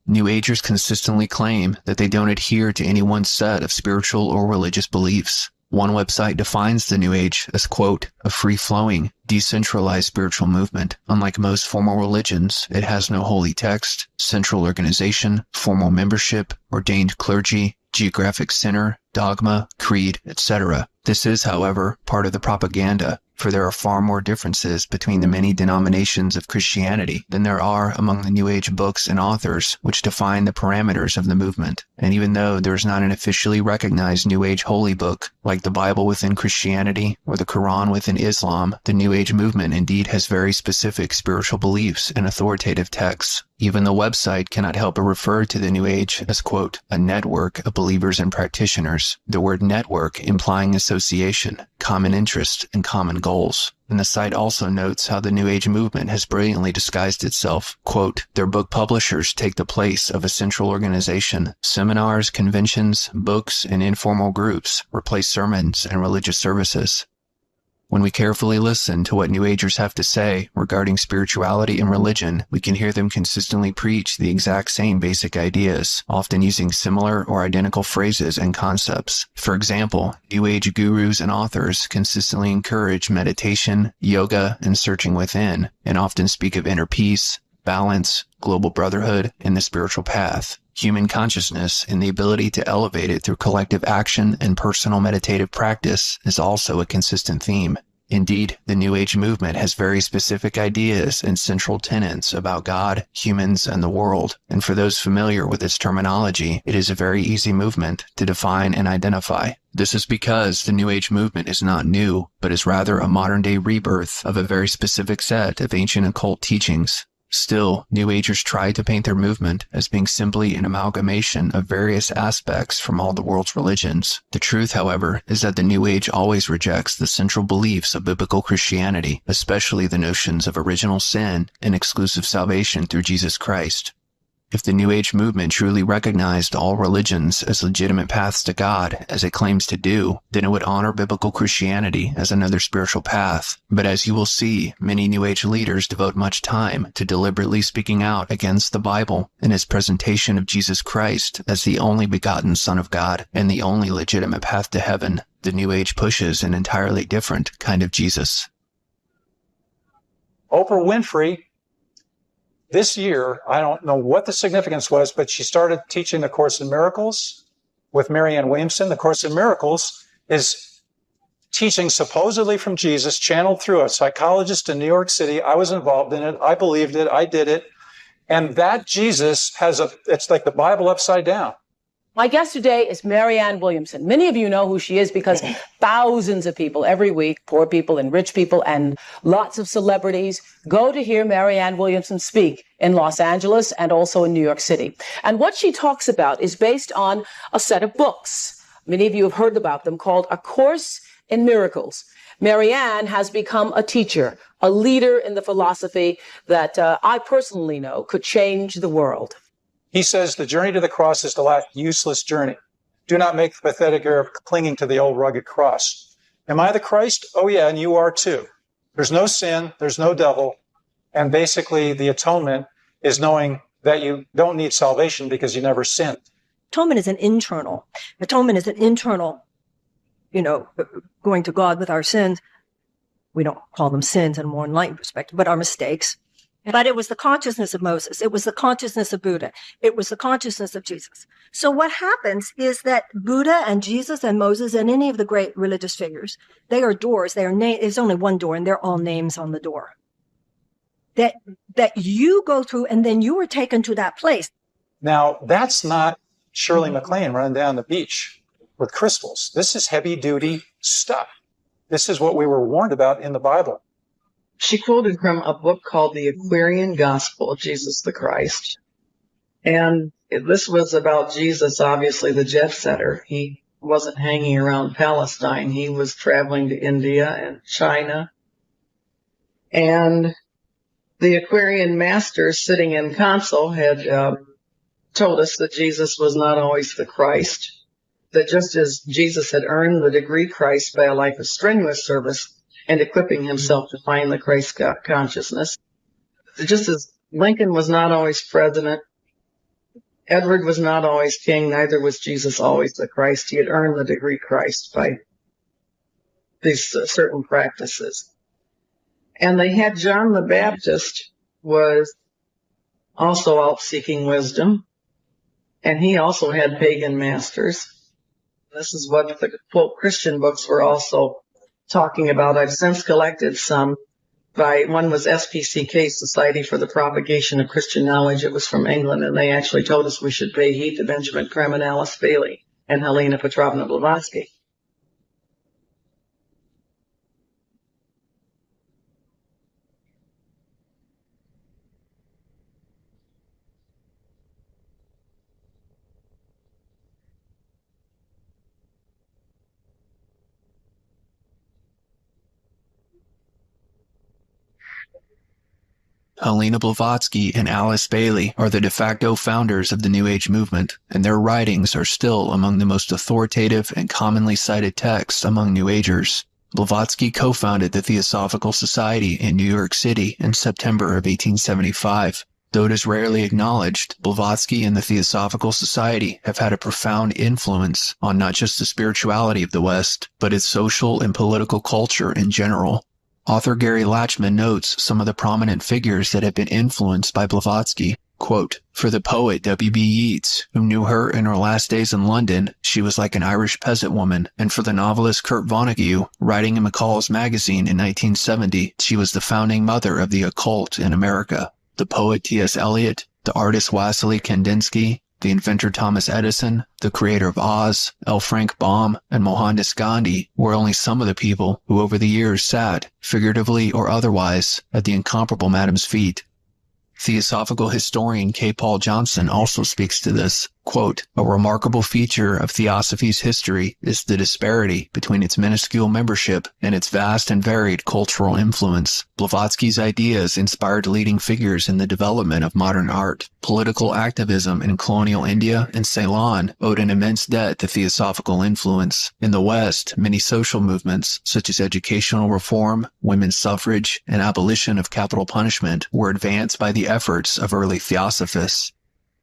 S3: New Agers consistently claim that they don't adhere to any one set of spiritual or religious beliefs. One website defines the New Age as, quote, a free-flowing, decentralized spiritual movement. Unlike most formal religions, it has no holy text, central organization, formal membership, ordained clergy, geographic center, dogma, creed, etc. This is, however, part of the propaganda, for there are far more differences between the many denominations of Christianity than there are among the New Age books and authors which define the parameters of the movement. And even though there is not an officially recognized New Age holy book, like the Bible within Christianity or the Quran within Islam, the New Age movement indeed has very specific spiritual beliefs and authoritative texts. Even the website cannot help but refer to the New Age as, quote, a network of believers and practitioners, the word network implying association, common interest, and common goals. And the site also notes how the New Age movement has brilliantly disguised itself. Quote, their book publishers take the place of a central organization. Seminars, conventions, books, and informal groups replace sermons and religious services. When we carefully listen to what New Agers have to say regarding spirituality and religion, we can hear them consistently preach the exact same basic ideas, often using similar or identical phrases and concepts. For example, New Age gurus and authors consistently encourage meditation, yoga, and searching within, and often speak of inner peace, balance, global brotherhood, and the spiritual path. Human consciousness and the ability to elevate it through collective action and personal meditative practice is also a consistent theme. Indeed, the New Age movement has very specific ideas and central tenets about God, humans, and the world, and for those familiar with its terminology, it is a very easy movement to define and identify. This is because the New Age movement is not new, but is rather a modern-day rebirth of a very specific set of ancient occult teachings. Still, New Agers try to paint their movement as being simply an amalgamation of various aspects from all the world's religions. The truth, however, is that the New Age always rejects the central beliefs of biblical Christianity, especially the notions of original sin and exclusive salvation through Jesus Christ. If the New Age movement truly recognized all religions as legitimate paths to God, as it claims to do, then it would honor biblical Christianity as another spiritual path. But as you will see, many New Age leaders devote much time to deliberately speaking out against the Bible and its presentation of Jesus Christ as the only begotten Son of God and the only legitimate path to heaven. The New Age pushes an entirely different kind of Jesus.
S9: Oprah Winfrey, this year, I don't know what the significance was, but she started teaching the Course in Miracles with Marianne Williamson. The Course in Miracles is teaching supposedly from Jesus, channeled through a psychologist in New York City. I was involved in it. I believed it. I did it. And that Jesus it's like the Bible upside down.
S7: My guest today is Marianne Williamson. Many of you know who she is because thousands of people every week, poor people and rich people and lots of celebrities, go to hear Marianne Williamson speak in Los Angeles and also in New York City. And what she talks about is based on a set of books. Many of you have heard about them, called A Course in Miracles. Marianne has become a teacher, a leader in the philosophy that I personally know could change the world.
S9: He says the journey to the cross is the last useless journey. Do not make the pathetic error of clinging to the old rugged cross. Am I the Christ? Oh yeah, and you are too. There's no sin, there's no devil, and basically the atonement is knowing that you don't need salvation because you never sinned.
S14: Atonement is an internal, going to God with our sins. We don't call them sins in a more enlightened perspective, but are mistakes. But it was the consciousness of Moses. It was the consciousness of Buddha. It was the consciousness of Jesus. So what happens is that Buddha and Jesus and Moses and any of the great religious figures, they are doors. They are there's only one door, and they're all names on the door. That you go through, and then you are taken to that place.
S9: Now, that's not Shirley MacLaine running down the beach with crystals. This is heavy-duty stuff. This is what we were warned about in the Bible.
S1: She quoted from a book called The Aquarian Gospel of Jesus the Christ. And this was about Jesus, obviously the jet setter. He wasn't hanging around Palestine. He was traveling to India and China. And the Aquarian master sitting in council had told us that Jesus was not always the Christ, that just as Jesus had earned the degree Christ by a life of strenuous service and equipping himself to find the Christ consciousness, just as Lincoln was not always president, Edward was not always king, neither was Jesus always the Christ. He had earned the degree Christ by these certain practices. And they had John the Baptist was also out seeking wisdom, and he also had pagan masters. This is what the quote Christian books were also talking about. I've since collected some. One was SPCK, Society for the Propagation of Christian Knowledge. It was from England, and they actually told us we should pay heed to Benjamin Creme and Alice Bailey and Helena Petrovna Blavatsky.
S3: Helena Blavatsky and Alice Bailey are the de facto founders of the New Age movement, and their writings are still among the most authoritative and commonly cited texts among New Agers. Blavatsky co-founded the Theosophical Society in New York City in September of 1875. Though it is rarely acknowledged, Blavatsky and the Theosophical Society have had a profound influence on not just the spirituality of the West, but its social and political culture in general. Author Gary Lachman notes some of the prominent figures that have been influenced by Blavatsky. Quote, for the poet W.B. Yeats, who knew her in her last days in London, she was like an Irish peasant woman, and for the novelist Kurt Vonnegut, writing in McCall's magazine in 1970, she was the founding mother of the occult in America. The poet T.S. Eliot, the artist Wassily Kandinsky, the inventor Thomas Edison, the creator of Oz, L. Frank Baum, and Mohandas Gandhi were only some of the people who over the years sat, figuratively or otherwise, at the incomparable Madam's feet. Theosophical historian K. Paul Johnson also speaks to this. Quote, a remarkable feature of Theosophy's history is the disparity between its minuscule membership and its vast and varied cultural influence. Blavatsky's ideas inspired leading figures in the development of modern art. Political activism in colonial India and Ceylon owed an immense debt to theosophical influence. In the West, many social movements, such as educational reform, women's suffrage, and abolition of capital punishment, were advanced by the efforts of early theosophists.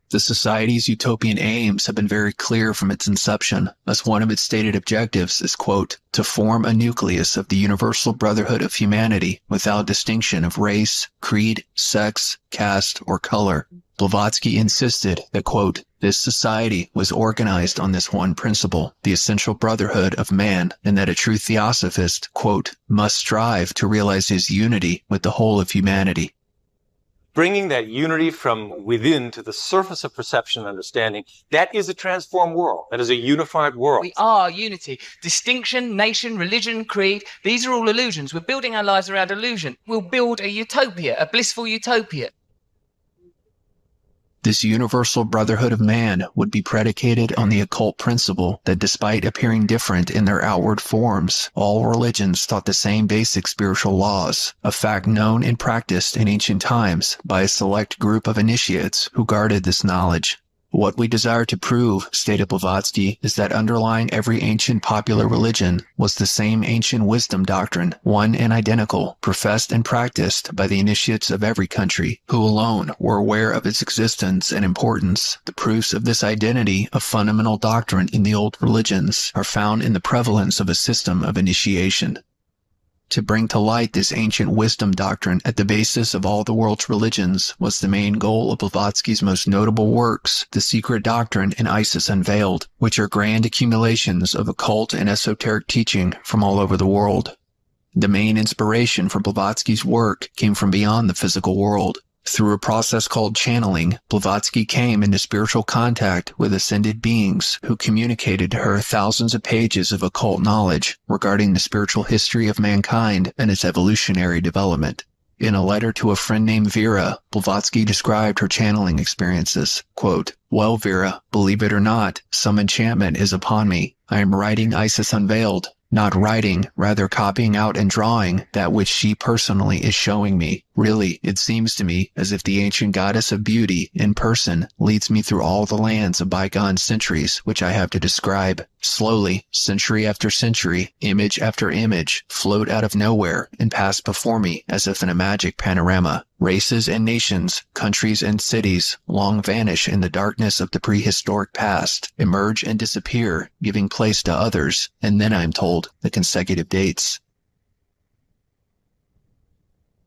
S3: The Society's utopian aims have been very clear from its inception, as one of its stated objectives is, quote, to form a nucleus of the universal brotherhood of humanity without distinction of race, creed, sex, caste, or color. Blavatsky insisted that, quote, this society was organized on this one principle, the essential brotherhood of man, and that a true theosophist, quote, must strive to realize his unity with the whole of humanity.
S18: Bringing that unity from within to the surface of perception and understanding, that is a transformed world. That is a unified world.
S20: We are unity. Distinction, nation, religion, creed, these are all illusions. We're building our lives around illusion. We'll build a utopia, a blissful utopia.
S3: This universal brotherhood of man would be predicated on the occult principle that despite appearing different in their outward forms, all religions taught the same basic spiritual laws, a fact known and practiced in ancient times by a select group of initiates who guarded this knowledge. What we desire to prove, stated Blavatsky, is that underlying every ancient popular religion was the same ancient wisdom doctrine, one and identical, professed and practiced by the initiates of every country, who alone were aware of its existence and importance. The proofs of this identity of fundamental doctrine in the old religions are found in the prevalence of a system of initiation. To bring to light this ancient wisdom doctrine at the basis of all the world's religions was the main goal of Blavatsky's most notable works, The Secret Doctrine and Isis Unveiled, which are grand accumulations of occult and esoteric teaching from all over the world. The main inspiration for Blavatsky's work came from beyond the physical world. Through a process called channeling, Blavatsky came into spiritual contact with ascended beings who communicated to her thousands of pages of occult knowledge regarding the spiritual history of mankind and its evolutionary development. In a letter to a friend named Vera, Blavatsky described her channeling experiences. Quote, "Well, Vera, believe it or not, some enchantment is upon me. I am writing Isis Unveiled. Not writing, rather copying out and drawing that which she personally is showing me. Really, it seems to me as if the ancient goddess of beauty, in person, leads me through all the lands of bygone centuries which I have to describe. Slowly, century after century, image after image, float out of nowhere and pass before me as if in a magic panorama. Races and nations, countries and cities, long vanish in the darkness of the prehistoric past, emerge and disappear, giving place to others, and then I'm told the consecutive dates."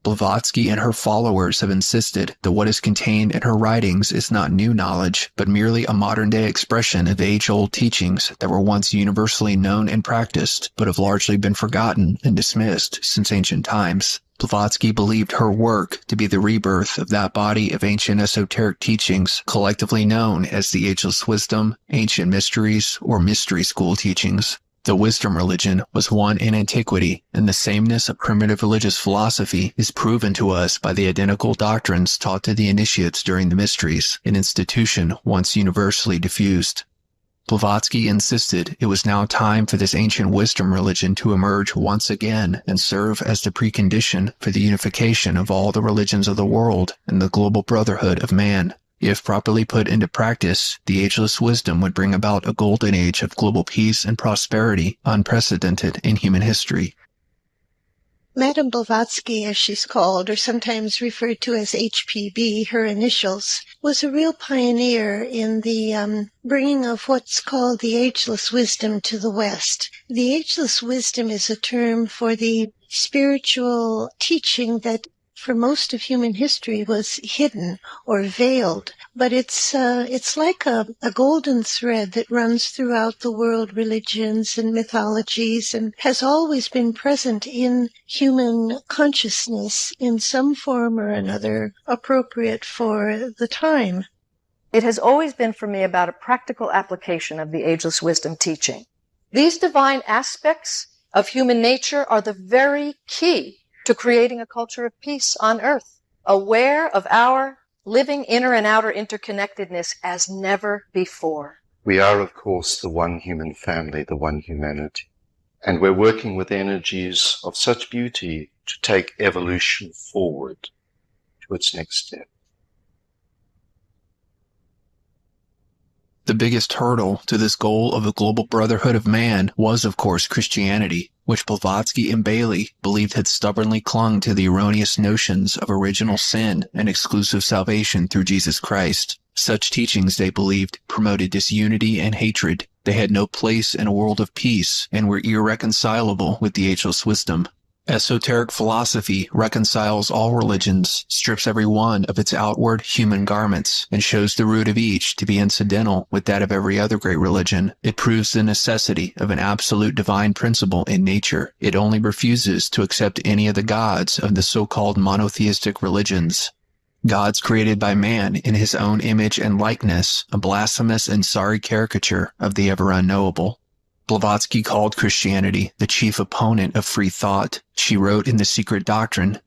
S3: Blavatsky and her followers have insisted that what is contained in her writings is not new knowledge, but merely a modern-day expression of age-old teachings that were once universally known and practiced, but have largely been forgotten and dismissed since ancient times. Blavatsky believed her work to be the rebirth of that body of ancient esoteric teachings collectively known as the Ageless Wisdom, Ancient Mysteries, or Mystery School teachings. The wisdom religion was one in antiquity, and the sameness of primitive religious philosophy is proven to us by the identical doctrines taught to the initiates during the mysteries, an institution once universally diffused. Blavatsky insisted it was now time for this ancient wisdom religion to emerge once again and serve as the precondition for the unification of all the religions of the world and the global brotherhood of man. If properly put into practice, the ageless wisdom would bring about a golden age of global peace and prosperity unprecedented in human history.
S10: Madame Blavatsky, as she's called, or sometimes referred to as HPB, her initials, was a real pioneer in the bringing of what's called the ageless wisdom to the West. The ageless wisdom is a term for the spiritual teaching that for most of human history was hidden or veiled, but it's like a golden thread that runs throughout the world religions and mythologies and has always been present in human consciousness in some form or another appropriate for the time.
S7: It has always been for me about a practical application of the ageless wisdom teaching. These divine aspects of human nature are the very key to creating a culture of peace on earth, aware of our living inner and outer interconnectedness as never before.
S11: We are, of course, the one human family, the one humanity. And we're working with energies of such beauty to take evolution forward to its next step.
S3: The biggest hurdle to this goal of a global brotherhood of man was, of course, Christianity, which Blavatsky and Bailey believed had stubbornly clung to the erroneous notions of original sin and exclusive salvation through Jesus Christ. Such teachings, they believed, promoted disunity and hatred. They had no place in a world of peace and were irreconcilable with the ageless wisdom. Esoteric philosophy reconciles all religions, strips every one of its outward human garments, and shows the root of each to be incidental with that of every other great religion. It proves the necessity of an absolute divine principle in nature. It only refuses to accept any of the gods of the so-called monotheistic religions. Gods created by man in his own image and likeness, a blasphemous and sorry caricature of the ever unknowable. Blavatsky called Christianity the chief opponent of free thought. She wrote in The Secret Doctrine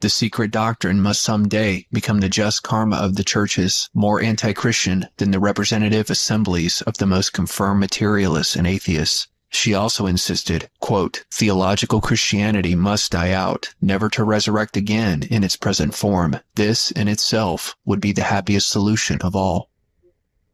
S3: must someday become the just karma of the churches, more anti-Christian than the representative assemblies of the most confirmed materialists and atheists. She also insisted, quote, theological Christianity must die out, never to resurrect again in its present form. This in itself would be the happiest solution of all.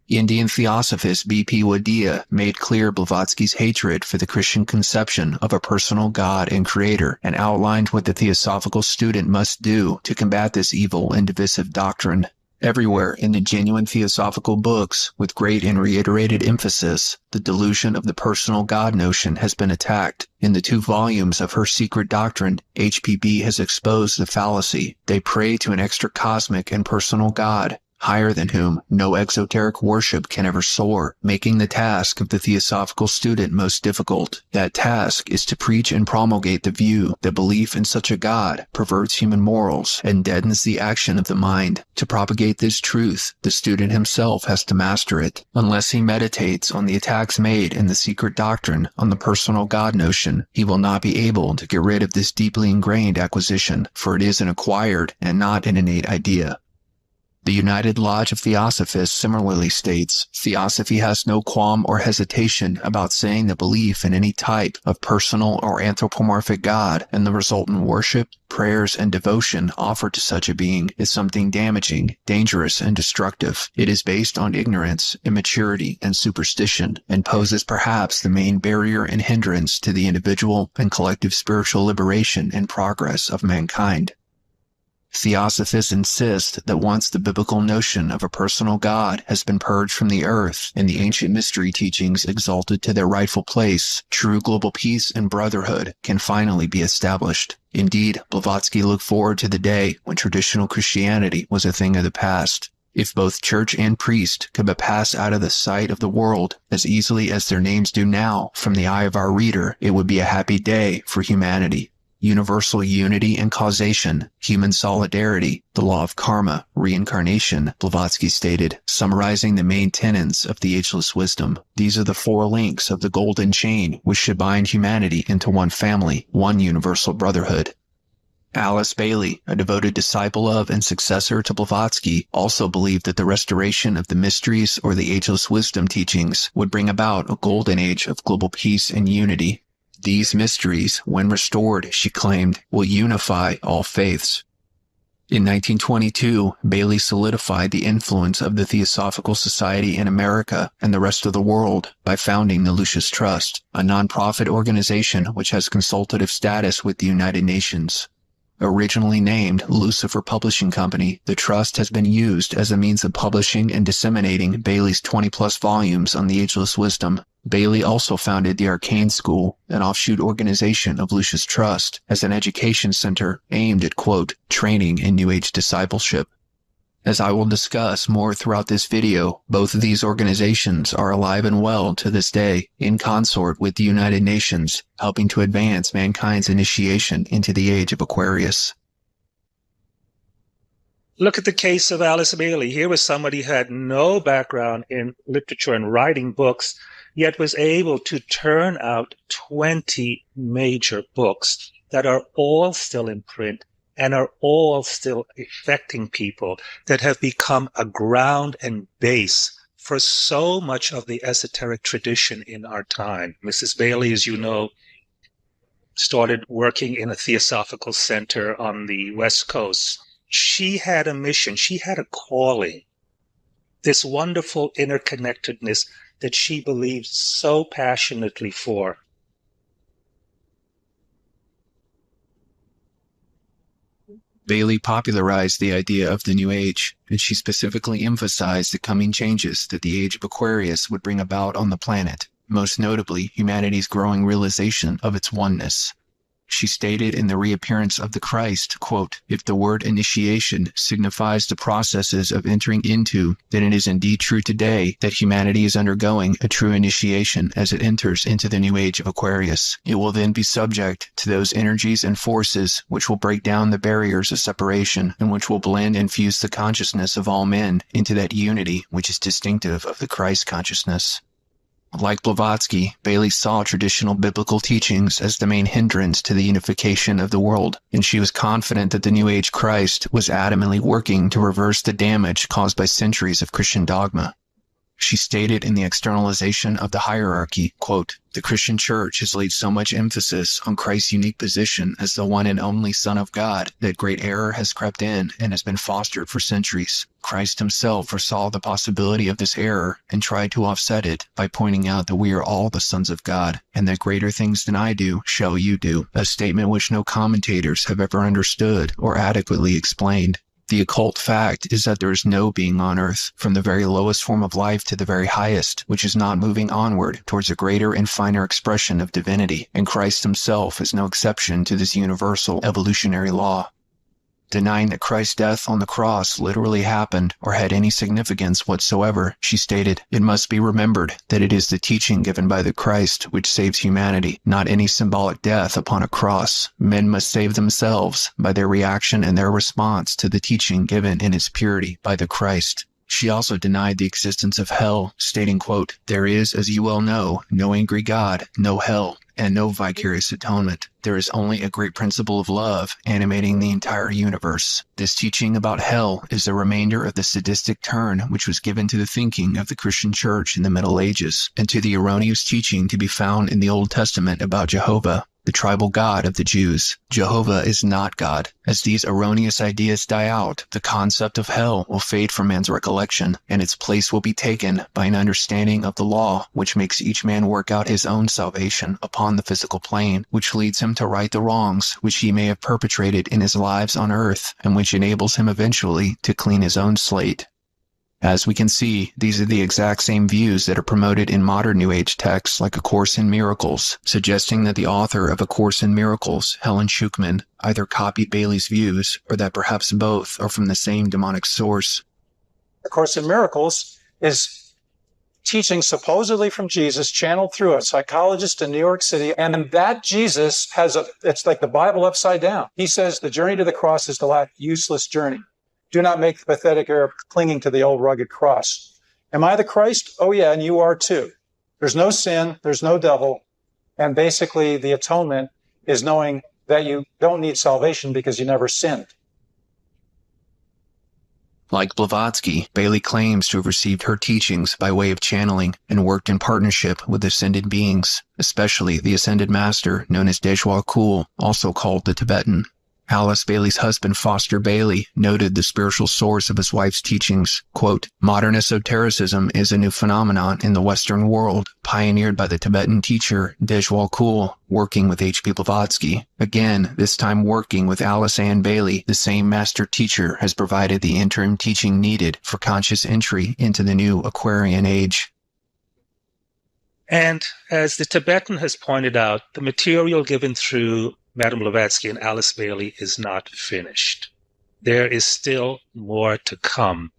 S3: Indian theosophist B.P. Wadia made clear Blavatsky's hatred for the Christian conception of a personal God and creator and outlined what the theosophical student must do to combat this evil and divisive doctrine. Everywhere in the genuine theosophical books, with great and reiterated emphasis, the delusion of the personal God notion has been attacked. In the 2 volumes of her secret doctrine, HPB has exposed the fallacy. They pray to an extra-cosmic and personal God, higher than whom no exoteric worship can ever soar, making the task of the theosophical student most difficult. That task is to preach and promulgate the view that belief in such a God perverts human morals and deadens the action of the mind. To propagate this truth, the student himself has to master it. Unless he meditates on the attacks made in the secret doctrine on the personal God notion, he will not be able to get rid of this deeply ingrained acquisition, for it is an acquired and not an innate idea. The United Lodge of Theosophists similarly states, Theosophy has no qualm or hesitation about saying that belief in any type of personal or anthropomorphic God and the resultant worship, prayers, and devotion offered to such a being is something damaging, dangerous, and destructive. It is based on ignorance, immaturity, and superstition, and poses perhaps the main barrier and hindrance to the individual and collective spiritual liberation and progress of mankind. Theosophists insist that once the biblical notion of a personal God has been purged from the earth and the ancient mystery teachings exalted to their rightful place, true global peace and brotherhood can finally be established. Indeed, Blavatsky looked forward to the day when traditional Christianity was a thing of the past. If both church and priest could but pass out of the sight of the world as easily as their names do now from the eye of our reader, it would be a happy day for humanity. Universal unity and causation, human solidarity, the law of karma, reincarnation, Blavatsky stated, summarizing the main tenets of the ageless wisdom. These are the 4 links of the golden chain which should bind humanity into one family, one universal brotherhood. Alice Bailey, a devoted disciple of and successor to Blavatsky, also believed that the restoration of the mysteries or the ageless wisdom teachings would bring about a golden age of global peace and unity. These mysteries, when restored, she claimed, will unify all faiths. In 1922, Bailey solidified the influence of the Theosophical Society in America and the rest of the world by founding the Lucis Trust, a non-profit organization which has consultative status with the United Nations. Originally named Lucifer Publishing Company, the trust has been used as a means of publishing and disseminating Bailey's 20-plus volumes on the ageless wisdom. Bailey also founded the Arcane School, an offshoot organization of Lucis Trust, as an education center aimed at, quote, training in New Age discipleship. As I will discuss more throughout this video, both of these organizations are alive and well to this day, in consort with the United Nations, helping to advance mankind's initiation into the age of Aquarius.
S12: Look at the case of Alice Bailey. Here was somebody who had no background in literature and writing books, yet was able to turn out 20 major books that are all still in print and are all still affecting people, that have become a ground and base for so much of the esoteric tradition in our time. Mrs. Bailey, as you know, started working in a theosophical center on the West Coast. She had a mission, she had a calling, this wonderful interconnectedness that she believed so passionately for.
S3: Bailey popularized the idea of the New Age, and she specifically emphasized the coming changes that the age of Aquarius would bring about on the planet, most notably humanity's growing realization of its oneness. She stated in the reappearance of the Christ, quote, if the word initiation signifies the processes of entering into, then it is indeed true today that humanity is undergoing a true initiation as it enters into the new age of Aquarius. It will then be subject to those energies and forces which will break down the barriers of separation and which will blend and fuse the consciousness of all men into that unity which is distinctive of the Christ consciousness. Like Blavatsky, Bailey saw traditional biblical teachings as the main hindrance to the unification of the world, and she was confident that the New Age Christ was adamantly working to reverse the damage caused by centuries of Christian dogma. She stated in the externalization of the hierarchy, quote, the Christian church has laid so much emphasis on Christ's unique position as the one and only Son of God that great error has crept in and has been fostered for centuries. Christ himself foresaw the possibility of this error and tried to offset it by pointing out that we are all the sons of God and that greater things than I do shall you do, a statement which no commentators have ever understood or adequately explained. The occult fact is that there is no being on earth, from the very lowest form of life to the very highest, which is not moving onward towards a greater and finer expression of divinity, and Christ himself is no exception to this universal evolutionary law. Denying that Christ's death on the cross literally happened or had any significance whatsoever, she stated, "It must be remembered that it is the teaching given by the Christ which saves humanity, not any symbolic death upon a cross. Men must save themselves by their reaction and their response to the teaching given in its purity by the Christ." She also denied the existence of hell, stating, quote, "There is, as you well know, no angry God, no hell, and no vicarious atonement. There is only a great principle of love animating the entire universe. This teaching about hell is a remainder of the sadistic turn which was given to the thinking of the Christian Church in the Middle Ages, and to the erroneous teaching to be found in the Old Testament about Jehovah, the tribal god of the Jews. Jehovah is not God. As these erroneous ideas die out, the concept of hell will fade from man's recollection, and its place will be taken by an understanding of the law which makes each man work out his own salvation upon the physical plane, which leads him to right the wrongs which he may have perpetrated in his lives on earth, and which enables him eventually to clean his own slate. As we can see, these are the exact same views that are promoted in modern New Age texts like A Course in Miracles, suggesting that the author of A Course in Miracles, Helen Schucman, either copied Bailey's views or that perhaps both are from the same demonic source.
S9: A Course in Miracles is teaching supposedly from Jesus, channeled through a psychologist in New York City, and that Jesus it's like the Bible upside down. He says the journey to the cross is the last useless journey. Do not make the pathetic error of clinging to the old rugged cross. Am I the Christ? Oh yeah, and you are too. There's no sin, there's no devil, and basically the atonement is knowing that you don't need salvation because you never sinned.
S3: Like Blavatsky, Bailey claims to have received her teachings by way of channeling and worked in partnership with ascended beings, especially the ascended master known as Dejwa Kul, also called the Tibetan. Alice Bailey's husband, Foster Bailey, noted the spiritual source of his wife's teachings. Quote, "Modern esotericism is a new phenomenon in the Western world, pioneered by the Tibetan teacher Dejwa Kul, working with H.P. Blavatsky. Again, this time working with Alice Ann Bailey, the same master teacher has provided the interim teaching needed for conscious entry into the new Aquarian age."
S12: And as the Tibetan has pointed out, the material given through Madame Blavatsky and Alice Bailey is not finished. There is still more to come.